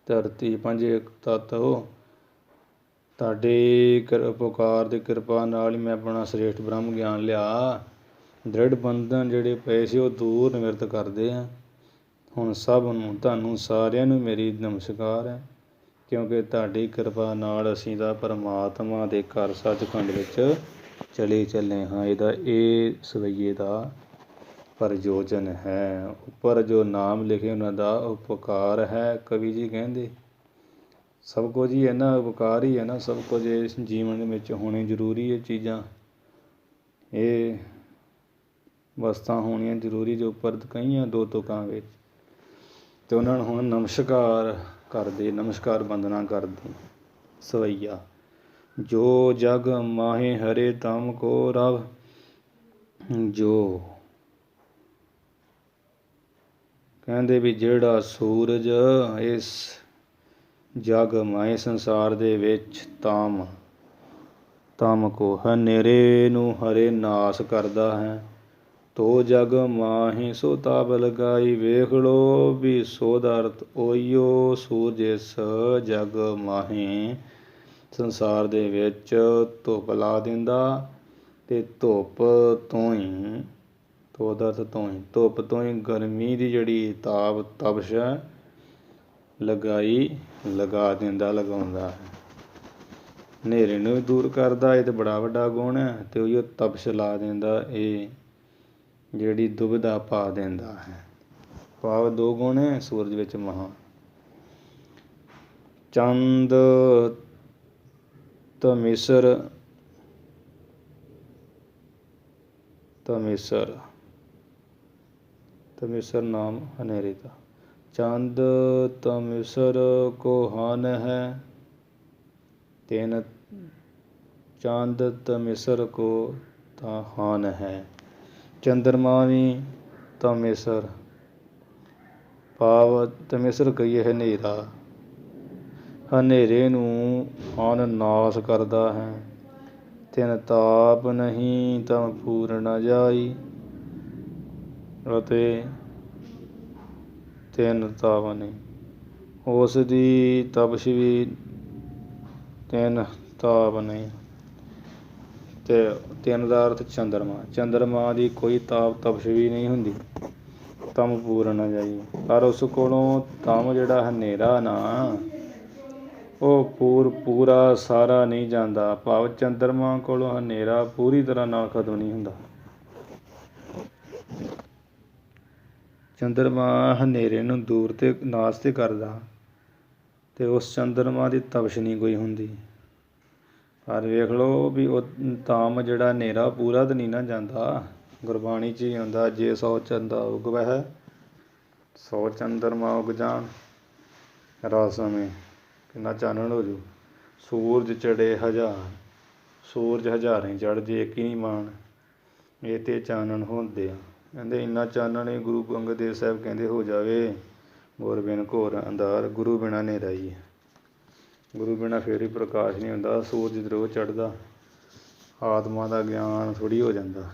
ਧਰਤੀ ਪੰਜੇ ਤੱਤ, ਉਹ ਤੁਹਾਡੇ ਉਪਕਾਰ ਦੀ ਕਿਰਪਾ ਨਾਲ ਹੀ ਮੈਂ ਆਪਣਾ ਸ੍ਰੇਸ਼ਟ ਬ੍ਰਹਮ ਗਿਆਨ ਲਿਆ। ਦ੍ਰਿੜ ਬੰਧਨ ਜਿਹੜੇ ਪਏ ਸੀ ਉਹ ਦੂਰ ਨਿਵਰਤ ਕਰਦੇ ਆ। ਹੁਣ ਸਭ ਨੂੰ ਤੁਹਾਨੂੰ ਸਾਰਿਆਂ ਨੂੰ ਮੇਰੀ ਨਮਸਕਾਰ ਹੈ, ਕਿਉਂਕਿ ਤੁਹਾਡੀ ਕਿਰਪਾ ਨਾਲ ਅਸੀਂ ਤਾਂ ਪਰਮਾਤਮਾ ਦੇ ਘਰ ਸੱਚਖੰਡ ਵਿੱਚ ਚਲੇ ਚੱਲੇ ਹਾਂ। ਇਹਦਾ ਇਹ ਸਵਈਏ ਦਾ ਪ੍ਰਯੋਜਨ ਹੈ। ਉੱਪਰ ਜੋ ਨਾਮ ਲਿਖੇ ਉਹਨਾਂ ਦਾ ਉਪਕਾਰ ਹੈ। ਕਵੀ ਜੀ ਕਹਿੰਦੇ ਸਭ ਕੁਝ ਹੀ ਹੈ ਨਾ, ਉਪਕਾਰ ਹੀ ਹੈ ਨਾ, ਸਭ ਕੁਝ ਇਸ ਜੀਵਨ ਵਿੱਚ ਹੋਣੀ ਜ਼ਰੂਰੀ ਹੈ। ਚੀਜ਼ਾਂ ਇਹ ਵਸਤਾਂ ਹੋਣੀਆਂ ਜ਼ਰੂਰੀ ਜੋ ਉੱਪਰ ਕਹੀਆਂ ਦੋ ਤੁਕਾਂ ਵਿੱਚ, ਅਤੇ ਉਹਨਾਂ ਨੂੰ ਹੁਣ ਨਮਸਕਾਰ ਕਰਦੇ, ਨਮਸਕਾਰ ਬੰਦਨਾ ਕਰਦੇ। ਸਵਈਆ ਜੋ ਜਗ ਮਾਹੇ ਹਰੇ ਤਮ ਕੋ ਰਵ, ਜੋ ਕਹਿੰਦੇ ਵੀ ਜਿਹੜਾ ਸੂਰਜ ਇਸ ਜਗ ਮਾਏ ਸੰਸਾਰ ਦੇ ਵਿੱਚ ਤਮ ਕੋ ਹਨੇਰੇ ਨੂੰ ਹਰੇ ਨਾਸ ਕਰਦਾ ਹੈ, ਤੋ ਜਗ ਮਾਹੀ ਸੋ ਤਾਪ ਲਗਾਈ। ਵੇਖ ਲੋ ਵੀ ਸੋਧ ਅਰਥ ਉਹੀਓ ਸੂਰਜ ਇਸ ਜਗ ਮਾਹੀ ਸੰਸਾਰ ਦੇ ਵਿੱਚ ਧੁੱਪ ਲਾ ਦਿੰਦਾ, ਅਤੇ ਧੁੱਪ ਤੋਂ ਹੀ ਧੁੱਪ ਤੋਂ ਹੀ ਗਰਮੀ ਦੀ ਜਿਹੜੀ ਤਪਸ਼ ਲਗਾ ਦਿੰਦਾ, ਲਗਾਉਂਦਾ ਹੈ। ਹਨੇਰੇ ਨੂੰ ਵੀ ਦੂਰ ਕਰਦਾ, ਇਹ ਤਾਂ ਬੜਾ ਵੱਡਾ ਗੁਣ ਹੈ, ਅਤੇ ਉਹ ਤਪਸ਼ ਲਾ ਦਿੰਦਾ, ਇਹ ਜਿਹੜੀ ਦੁਬਿਧਾ ਪਾ ਦਿੰਦਾ ਹੈ। ਭਾਵ ਦੋ ਗੁਣ ਹੈ ਸੂਰਜ ਵਿੱਚ ਮਹਾਂ। ਚੰਦ ਤਮਿਸਰ ਨਾਮ ਹਨੇਰੇ ਦਾ। ਚੰਦ ਤਮਿਸਰ ਕੋ ਹਨ ਹੈ, ਤਿਨ ਚੰਦ ਤਮਿਸਰ ਕੋ ਤਾਂ ਹਨ ਹੈ। ਚੰਦਰਮਾ ਵੀ ਤਮਿਸਰ, ਭਾਵ ਤਮਿਸਰ ਕਹੀਏ ਹਨੇਰਾ, ਹਨੇਰੇ ਨੂੰ ਹਨ ਨਾਸ ਕਰਦਾ ਹੈ। ਤਿਨ ਤਾਪ ਨਹੀਂ ਤਮ ਫੂਰ ਨ ਜਾਈ, ਅਤੇ ਤਿੰਨ ਤਾਪ ਨਹੀਂ, ਉਸ ਦੀ ਤਪਸ਼ ਵੀ ਤਿੰਨ ਤਾਪ ਨਹੀਂ। ਅਤੇ ਤਿੰਨ ਦਾ ਅਰਥ ਚੰਦਰਮਾ ਦੀ ਕੋਈ ਤਾਪ ਤਪਸ਼ ਵੀ ਨਹੀਂ ਹੁੰਦੀ। ਤਮ ਪੂਰ ਨ ਜਾਈ, ਪਰ ਉਸ ਕੋਲੋਂ ਤਮ ਜਿਹੜਾ ਹਨੇਰਾ ਨਾ, ਉਹ ਪੂਰਾ ਸਾਰਾ ਨਹੀਂ ਜਾਂਦਾ। ਭਾਵ ਚੰਦਰਮਾ ਕੋਲੋਂ ਹਨੇਰਾ ਪੂਰੀ ਤਰ੍ਹਾਂ ਨਾਲ ਖਤਮ ਨਹੀਂ ਹੁੰਦਾ। ਚੰਦਰਮਾ ਹਨੇਰੇ ਨੂੰ ਦੂਰ ਤੇ ਨਾਸ ਤੇ ਕਰਦਾ, ਅਤੇ ਉਸ ਚੰਦਰਮਾ ਦੀ ਤਪਸ਼ ਨਹੀਂ ਕੋਈ ਹੁੰਦੀ। ਪਰ ਵੇਖ ਲਓ ਵੀ ਉਹ ਤਾਮ ਜਿਹੜਾ ਹਨੇਰਾ ਪੂਰਾ ਤਾਂ ਨਹੀਂ ਨਾ ਜਾਂਦਾ। ਗੁਰਬਾਣੀ 'ਚ ਹੀ ਆਉਂਦਾ, ਜੇ 100 ਚੰਦਾ ਉਗਵਹਿ 100 ਚੰਦਰਮਾ ਉਗ ਜਾਣ ਰਾਤ ਸਮੇਂ ਕਿੰਨਾ ਚਾਨਣ ਹੋ ਜੂ। ਸੂਰਜ ਚੜੇ ਹਜ਼ਾਰ, ਸੂਰਜ ਹਜ਼ਾਰੇ ਚੜ੍ਹ ਜੇ ਇੱਕ ਹੀ ਨਹੀਂ ਮਾਣ, ਇਹ ਤੇ ਚਾਨਣ ਹੁੰਦੇ ਆ। ਕਹਿੰਦੇ ਇੰਨਾ ਚਾਨਣ ਹੀ ਗੁਰੂ ਅੰਗਦ ਦੇਵ ਸਾਹਿਬ ਕਹਿੰਦੇ ਹੋ ਜਾਵੇ, ਗੁਰ ਬਿਨ ਘੋਰ ਅੰਧਾਰ, ਗੁਰੂ ਬਿਨਾਂ ਹਨੇਰਾ ਹੀ ਹੈ। ਗੁਰੂ ਬਿਨਾਂ ਫਿਰ ਵੀ ਪ੍ਰਕਾਸ਼ ਨਹੀਂ ਹੁੰਦਾ। ਸੂਰਜ ਜਦੋਂ ਚੜ੍ਹਦਾ ਆਤਮਾ ਦਾ ਗਿਆਨ ਥੋੜ੍ਹੀ ਹੋ ਜਾਂਦਾ।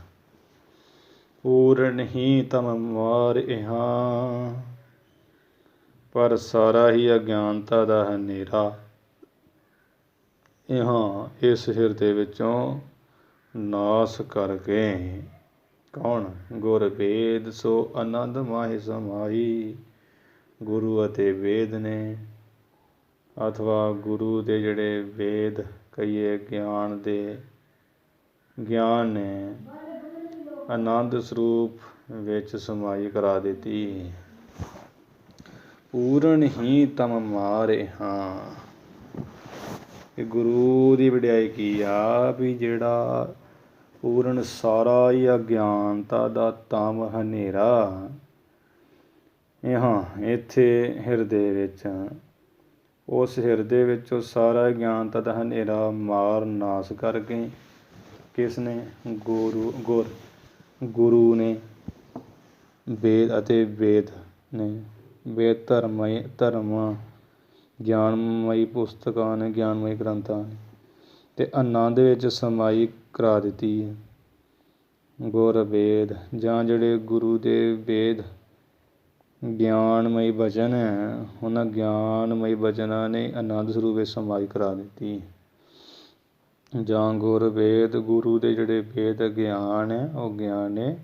ਪੂਰਨ ਹੀ ਤਮ ਮਾਰ ਇਹਾਂ, ਪਰ ਸਾਰਾ ਹੀ ਅਗਿਆਨਤਾ ਦਾ ਹਨੇਰਾ ਇਹਾਂ ਇਸ ਹਿਰਦੇ ਵਿੱਚੋਂ ਨਾਸ ਕਰਕੇ। ਕੌਣ? ਗੁਰ ਵੇਦ ਸੋ ਆਨੰਦ ਮਾਹਿ ਸਮਾਈ। ਗੁਰੂ ਅਤੇ ਵੇਦ ਨੇ, ਅਥਵਾ ਗੁਰੂ ਦੇ ਜਿਹੜੇ ਵੇਦ ਕਹੀਏ ਗਿਆਨ ਨੇ ਆਨੰਦ ਸਰੂਪ ਵਿੱਚ ਸਮਾਈ ਕਰਾ ਦਿੱਤੀ। ਪੂਰਨ ਹੀ ਤਮ ਮਾਰੇ ਹਾਂ, ਇਹ ਗੁਰੂ ਦੀ ਵਡਿਆਈ ਕੀ ਆ ਵੀ ਜਿਹੜਾ ਪੂਰਨ ਸਾਰਾ ਹੀ ਅਗਿਆਨਤਾ ਦਾ ਤਮ ਹਨੇਰਾ ਇੱਥੇ ਹਿਰਦੇ ਵਿੱਚ, ਉਸ ਹਿਰਦੇ ਵਿੱਚ ਉਹ ਸਾਰਾ ਗਿਆਨਤਾ ਦਾ ਹਨੇਰਾ ਮਾਰ ਨਾਸ ਕਰਕੇ। ਕਿਸ ਨੇ? ਗੁਰੂ ਨੇ, ਵੇਦ ਅਤੇ ਵੇਦ ਨੇ, ਵੇਦ ਧਰਮਾਂ ਗਿਆਨਮਈ ਪੁਸਤਕਾਂ ਨੇ, ਗਿਆਨਮਈ ਗ੍ਰੰਥਾਂ ਨੇ, ਅਤੇ ਆਨੰਦ ਵਿੱਚ ਸਮਾਈ ਕਰਾ ਦਿੱਤੀ ਹੈ। ਗੁਰ ਵੇਦ ਜਾਂ ਜਿਹੜੇ ਗੁਰੂ ਦੇ ਵੇਦ ਗਿਆਨਮਈ ਬਚਨ ਹੈ, ਉਹਨਾਂ ਗਿਆਨਮਈ ਬਚਨਾਂ ਨੇ ਆਨੰਦ ਸਰੂਪ ਵਿੱਚ ਸਮਾਈ ਕਰਾ ਦਿੱਤੀ। ਜਾਂ ਗੁਰ ਵੇਦ, ਗੁਰੂ ਦੇ ਜਿਹੜੇ ਵੇਦ ਗਿਆਨ ਹੈ, ਉਹ ਗਿਆਨ ਨੇ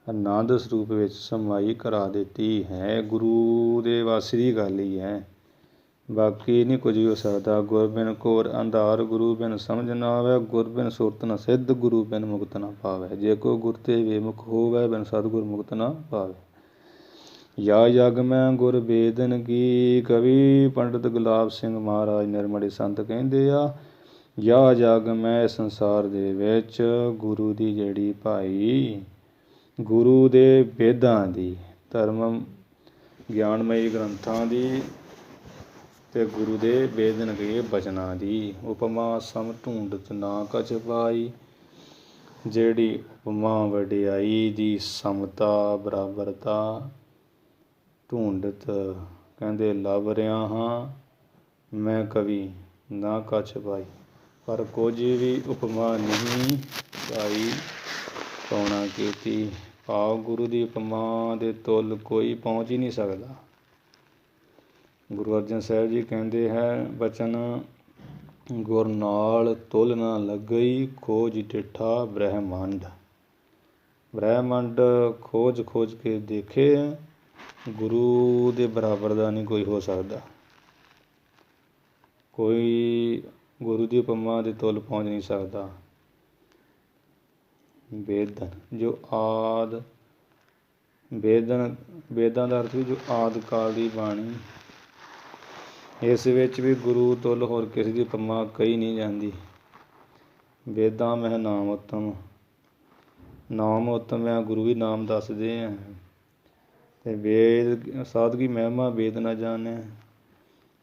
ਆਨੰਦ ਸਰੂਪ ਵਿੱਚ ਸਮਾਈ ਕਰਾ ਦਿੱਤੀ ਹੈ। ਗੁਰੂ ਦੇ ਵਾਸੀ ਦੀ ਗੱਲ ਹੀ ਹੈ, ਬਾਕੀ ਨਹੀਂ ਕੁਝ ਵੀ ਹੋ ਸਕਦਾ। ਗੁਰ ਬਿਨ ਘੋਰ ਅੰਧਾਰ, ਗੁਰੂ ਬਿਨ ਸਮਝ ਨਾ ਆਵੇ। ਗੁਰ ਬਿਨ ਸੁਰਤ ਨ ਸਿੱਧ, ਗੁਰੂ ਬਿਨ ਮੁਕਤ ਨਾ ਪਾਵੇ। ਜੇ ਕੋ ਗੁਰ ਤੇ ਬੇਮੁਖ ਹੋਵੇ, ਬਿਨ ਸਤਿਗੁਰ ਮੁਕਤ ਨਾ ਪਾਵੇ। ਯਾ ਜਗ ਮੈਂ ਗੁਰ ਬੇਦਨ ਕੀ, ਕਵੀ ਪੰਡਿਤ ਗੁਲਾਬ ਸਿੰਘ ਮਹਾਰਾਜ ਨਿਰਮਲੀ ਸੰਤ ਕਹਿੰਦੇ ਆ, ਯਾ ਜਗ ਮੈਂ ਸੰਸਾਰ ਦੇ ਵਿੱਚ ਗੁਰੂ ਦੀ ਜਿਹੜੀ ਭਾਈ, ਗੁਰੂ ਦੇ ਵੇਦਾਂ ਦੀ, ਧਰਮ ਗਿਆਨਮਈ ਗ੍ਰੰਥਾਂ ਦੀ ਤੇ ਗੁਰੂ ਦੇ ਬੇਦਨ ਕੇ ਬਚਨਾਂ ਦੀ ਉਪਮਾ ਸਮ ਢੂੰਡਤ ਨਾ ਕਛ ਪਾਈ। ਜਿਹੜੀ ਉਪਮਾ ਵਡਿਆਈ ਦੀ ਸਮਤਾ ਬਰਾਬਰਤਾ ਢੂੰਡਤ ਕਹਿੰਦੇ ਲੱਭ ਰਿਹਾ ਹਾਂ ਮੈਂ ਕਵੀ ਨਾ ਕਛ ਪਾਈ, ਪਰ ਕੁਝ ਵੀ ਉਪਮਾ ਨਹੀਂ ਪਾਈ ਪਾਉਣਾ ਕੀਤੀ। ਭਾਵ ਗੁਰੂ ਦੀ ਉਪਮਾ ਦੇ ਤੁੱਲ ਕੋਈ ਪਹੁੰਚ ਹੀ ਨਹੀਂ ਸਕਦਾ। ਗੁਰੂ ਅਰਜਨ ਸਾਹਿਬ ਜੀ ਕਹਿੰਦੇ ਹੈ ਬਚਨ, ਗੁਰ ਨਾਲ ਤੁੱਲ ਨਾ ਲੱਗਈ, ਖੋਜ ਡਿਠਾ ਬ੍ਰਹਿਮੰਡ। ਬ੍ਰਹਿਮੰਡ ਖੋਜ ਖੋਜ ਕੇ ਦੇਖੇ, ਗੁਰੂ ਦੇ ਬਰਾਬਰ ਦਾ ਨਹੀਂ ਕੋਈ ਹੋ ਸਕਦਾ। ਕੋਈ ਗੁਰੂ ਦੀ ਉਪਮਾ ਦੇ ਤੁੱਲ ਪਹੁੰਚ ਨਹੀਂ ਸਕਦਾ। ਵੇਦਨ ਜੋ ਆਦਿ, ਵੇਦਾਂ ਦਾ ਅਰਥ ਵੀ ਜੋ ਆਦਿ ਕਾਲ ਦੀ ਬਾਣੀ, ਇਸ ਵਿੱਚ ਵੀ ਗੁਰੂ ਤੁੱਲ ਹੋਰ ਕਿਸੇ ਦੀ ਉਪਮਾ ਕਹੀ ਨਹੀਂ ਜਾਂਦੀ। ਵੇਦਾਂ ਮਹਿ ਨਾਮ ਉਤਮ, ਨਾਮ ਉਤਮ ਹੈ, ਗੁਰੂ ਵੀ ਨਾਮ ਦੱਸਦੇ ਆ। ਅਤੇ ਵੇਦ ਸਾਧ ਕੀ ਮਹਿਮਾ ਵੇਦ ਨਾ ਜਾਣੈ।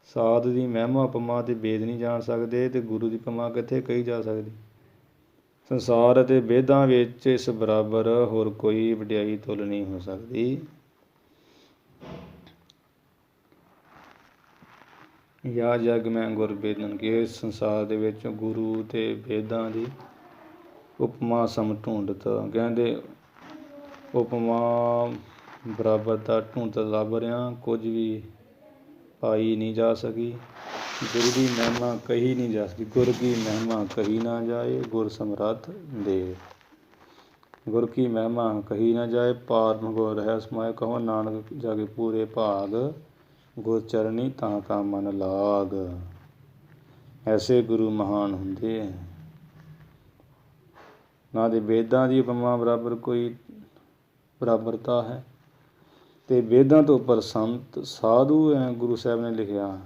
ਸਾਧ ਦੀ ਮਹਿਮਾ ਉਪਮਾ ਅਤੇ ਵੇਦ ਨਹੀਂ ਜਾਣ ਸਕਦੇ, ਅਤੇ ਗੁਰੂ ਦੀ ਉਪਮਾ ਕਿੱਥੇ ਕਹੀ ਜਾ ਸਕਦੀ। ਸੰਸਾਰ ਅਤੇ ਵੇਦਾਂ ਵਿੱਚ ਇਸ ਬਰਾਬਰ ਹੋਰ ਕੋਈ ਵਡਿਆਈ ਤੁੱਲ ਨਹੀਂ ਹੋ ਸਕਦੀ। ਯਾ ਜਗ ਮੈਂ ਗੁਰ ਬੇਦਨ ਕੀ, ਇਸ ਸੰਸਾਰ ਦੇ ਵਿੱਚ ਗੁਰੂ ਅਤੇ ਵੇਦਾਂ ਦੀ ਉਪਮਾ ਸਮ ਢੂੰਡਤ, ਕਹਿੰਦੇ ਉਪਮਾ ਬਰਾਬਰਤਾ ਢੂੰਡਤ ਲੱਭ ਰਿਹਾ, ਕੁਝ ਵੀ ਪਾਈ ਨਹੀਂ ਜਾ ਸਕੀ। ਗੁਰੂ ਦੀ ਮਹਿਮਾ ਕਹੀ ਨਹੀਂ ਜਾ ਸਕਦੀ। ਗੁਰ ਕੀ ਮਹਿਮਾ ਕਹੀ ਨਾ ਜਾਏ, ਗੁਰ ਸਮਰੱਥ ਦੇਵ। ਗੁਰ ਕੀ ਮਹਿਮਾ ਕਹੀ ਨਾ ਜਾਏ, ਪਾਰ ਗੁਰ ਹੈ ਸਮਾਏ। ਕਹੋ ਨਾਨਕ ਜਾ ਕੇ ਪੂਰੇ ਭਾਗ, ਗੁਰ ਚਰਨੀ ਤਾਂ ਤਾਂ ਮਨ ਲਾਗ। ਐਸੇ ਗੁਰੂ ਮਹਾਨ ਹੁੰਦੇ ਹੈ। ਨਾ ਦੇ ਵੇਦਾਂ ਦੀ ਉਪਮਾ ਬਰਾਬਰ ਕੋਈ ਬਰਾਬਰਤਾ ਹੈ, ਅਤੇ ਵੇਦਾਂ ਤੋਂ ਉੱਪਰ ਸੰਤ ਸਾਧੂ ਹੈ ਗੁਰੂ ਸਾਹਿਬ ਨੇ ਲਿਖਿਆ,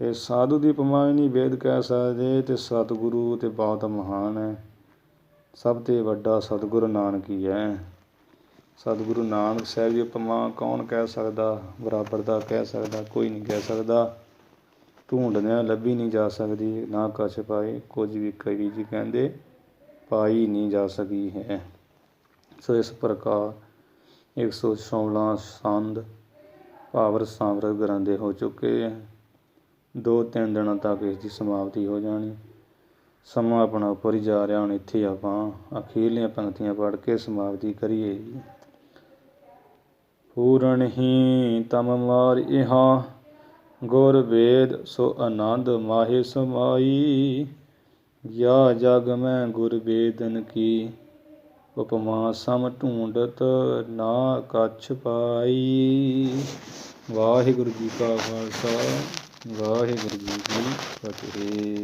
ਅਤੇ ਸਾਧੂ ਦੀ ਉਪਮਾ ਵੀ ਨਹੀਂ ਵੇਦ ਕਹਿ ਸਕਦੇ। ਅਤੇ ਸਤਿਗੁਰੂ ਤਾਂ ਬਹੁਤ ਮਹਾਨ ਹੈ, ਸਭ ਤੋਂ ਵੱਡਾ ਸਤਿਗੁਰੂ ਨਾਨਕ ਹੀ ਹੈ। ਸਤਿਗੁਰੂ ਨਾਨਕ ਸਾਹਿਬ ਦੀ ਉਪਮਾ ਕੌਣ ਕਹਿ ਸਕਦਾ, ਬਰਾਬਰਤਾ ਕਹਿ ਸਕਦਾ, ਕੋਈ ਨਹੀਂ ਕਹਿ ਸਕਦਾ। ਢੂੰਡਦਿਆਂ ਲੱਭੀ ਨਹੀਂ ਜਾ ਸਕਦੀ, ਨਾ ਕਛ ਪਾਏ, ਕੁਝ ਵੀ ਕਵੀ ਜੀ ਕਹਿੰਦੇ ਪਾਈ ਨਹੀਂ ਜਾ ਸਕੀ ਹੈ। ਸੋ ਇਸ ਪ੍ਰਕਾਰ 116 ਸੰਦ ਭਾਵ ਰਸਾਮ੍ਰਿਤ ਗ੍ਰੰਥ ਹੋ ਚੁੱਕੇ ਹੈ। 2-3 ਦਿਨਾਂ ਤੱਕ ਇਸ ਦੀ ਸਮਾਪਤੀ ਹੋ ਜਾਣੀ। ਸਮਾਂ ਆਪਣਾ ਉੱਪਰ ਹੀ ਜਾ ਰਿਹਾ। ਹੁਣ ਇੱਥੇ ਆਪਾਂ ਅਖੀਰਲੀਆਂ ਪੰਕਤੀਆਂ ਪੜ੍ਹ ਕੇ ਸਮਾਪਤੀ ਕਰੀਏ ਜੀ। ਪੂਰਨ ਹੀ ਤਮ ਮਾਰਿਆ, ਗੁਰ ਵੇਦ ਸੋ ਆਨੰਦ ਮਾਹੇ ਸਮਾਈ। ਯਾ ਜਗ ਮੈਂ ਗੁਰ ਬੇਦਨ ਕੀ, ਉਪਮਾ ਸਮ ਢੂੰਡਤ ਨਾ ਕਛ ਪਾਈ। ਵਾਹਿਗੁਰੂ ਜੀ ਕਾ ਖਾਲਸਾ, ਵਾਹਿਗੁਰੂ ਜੀ ਕੀ ਫਤਿਹ।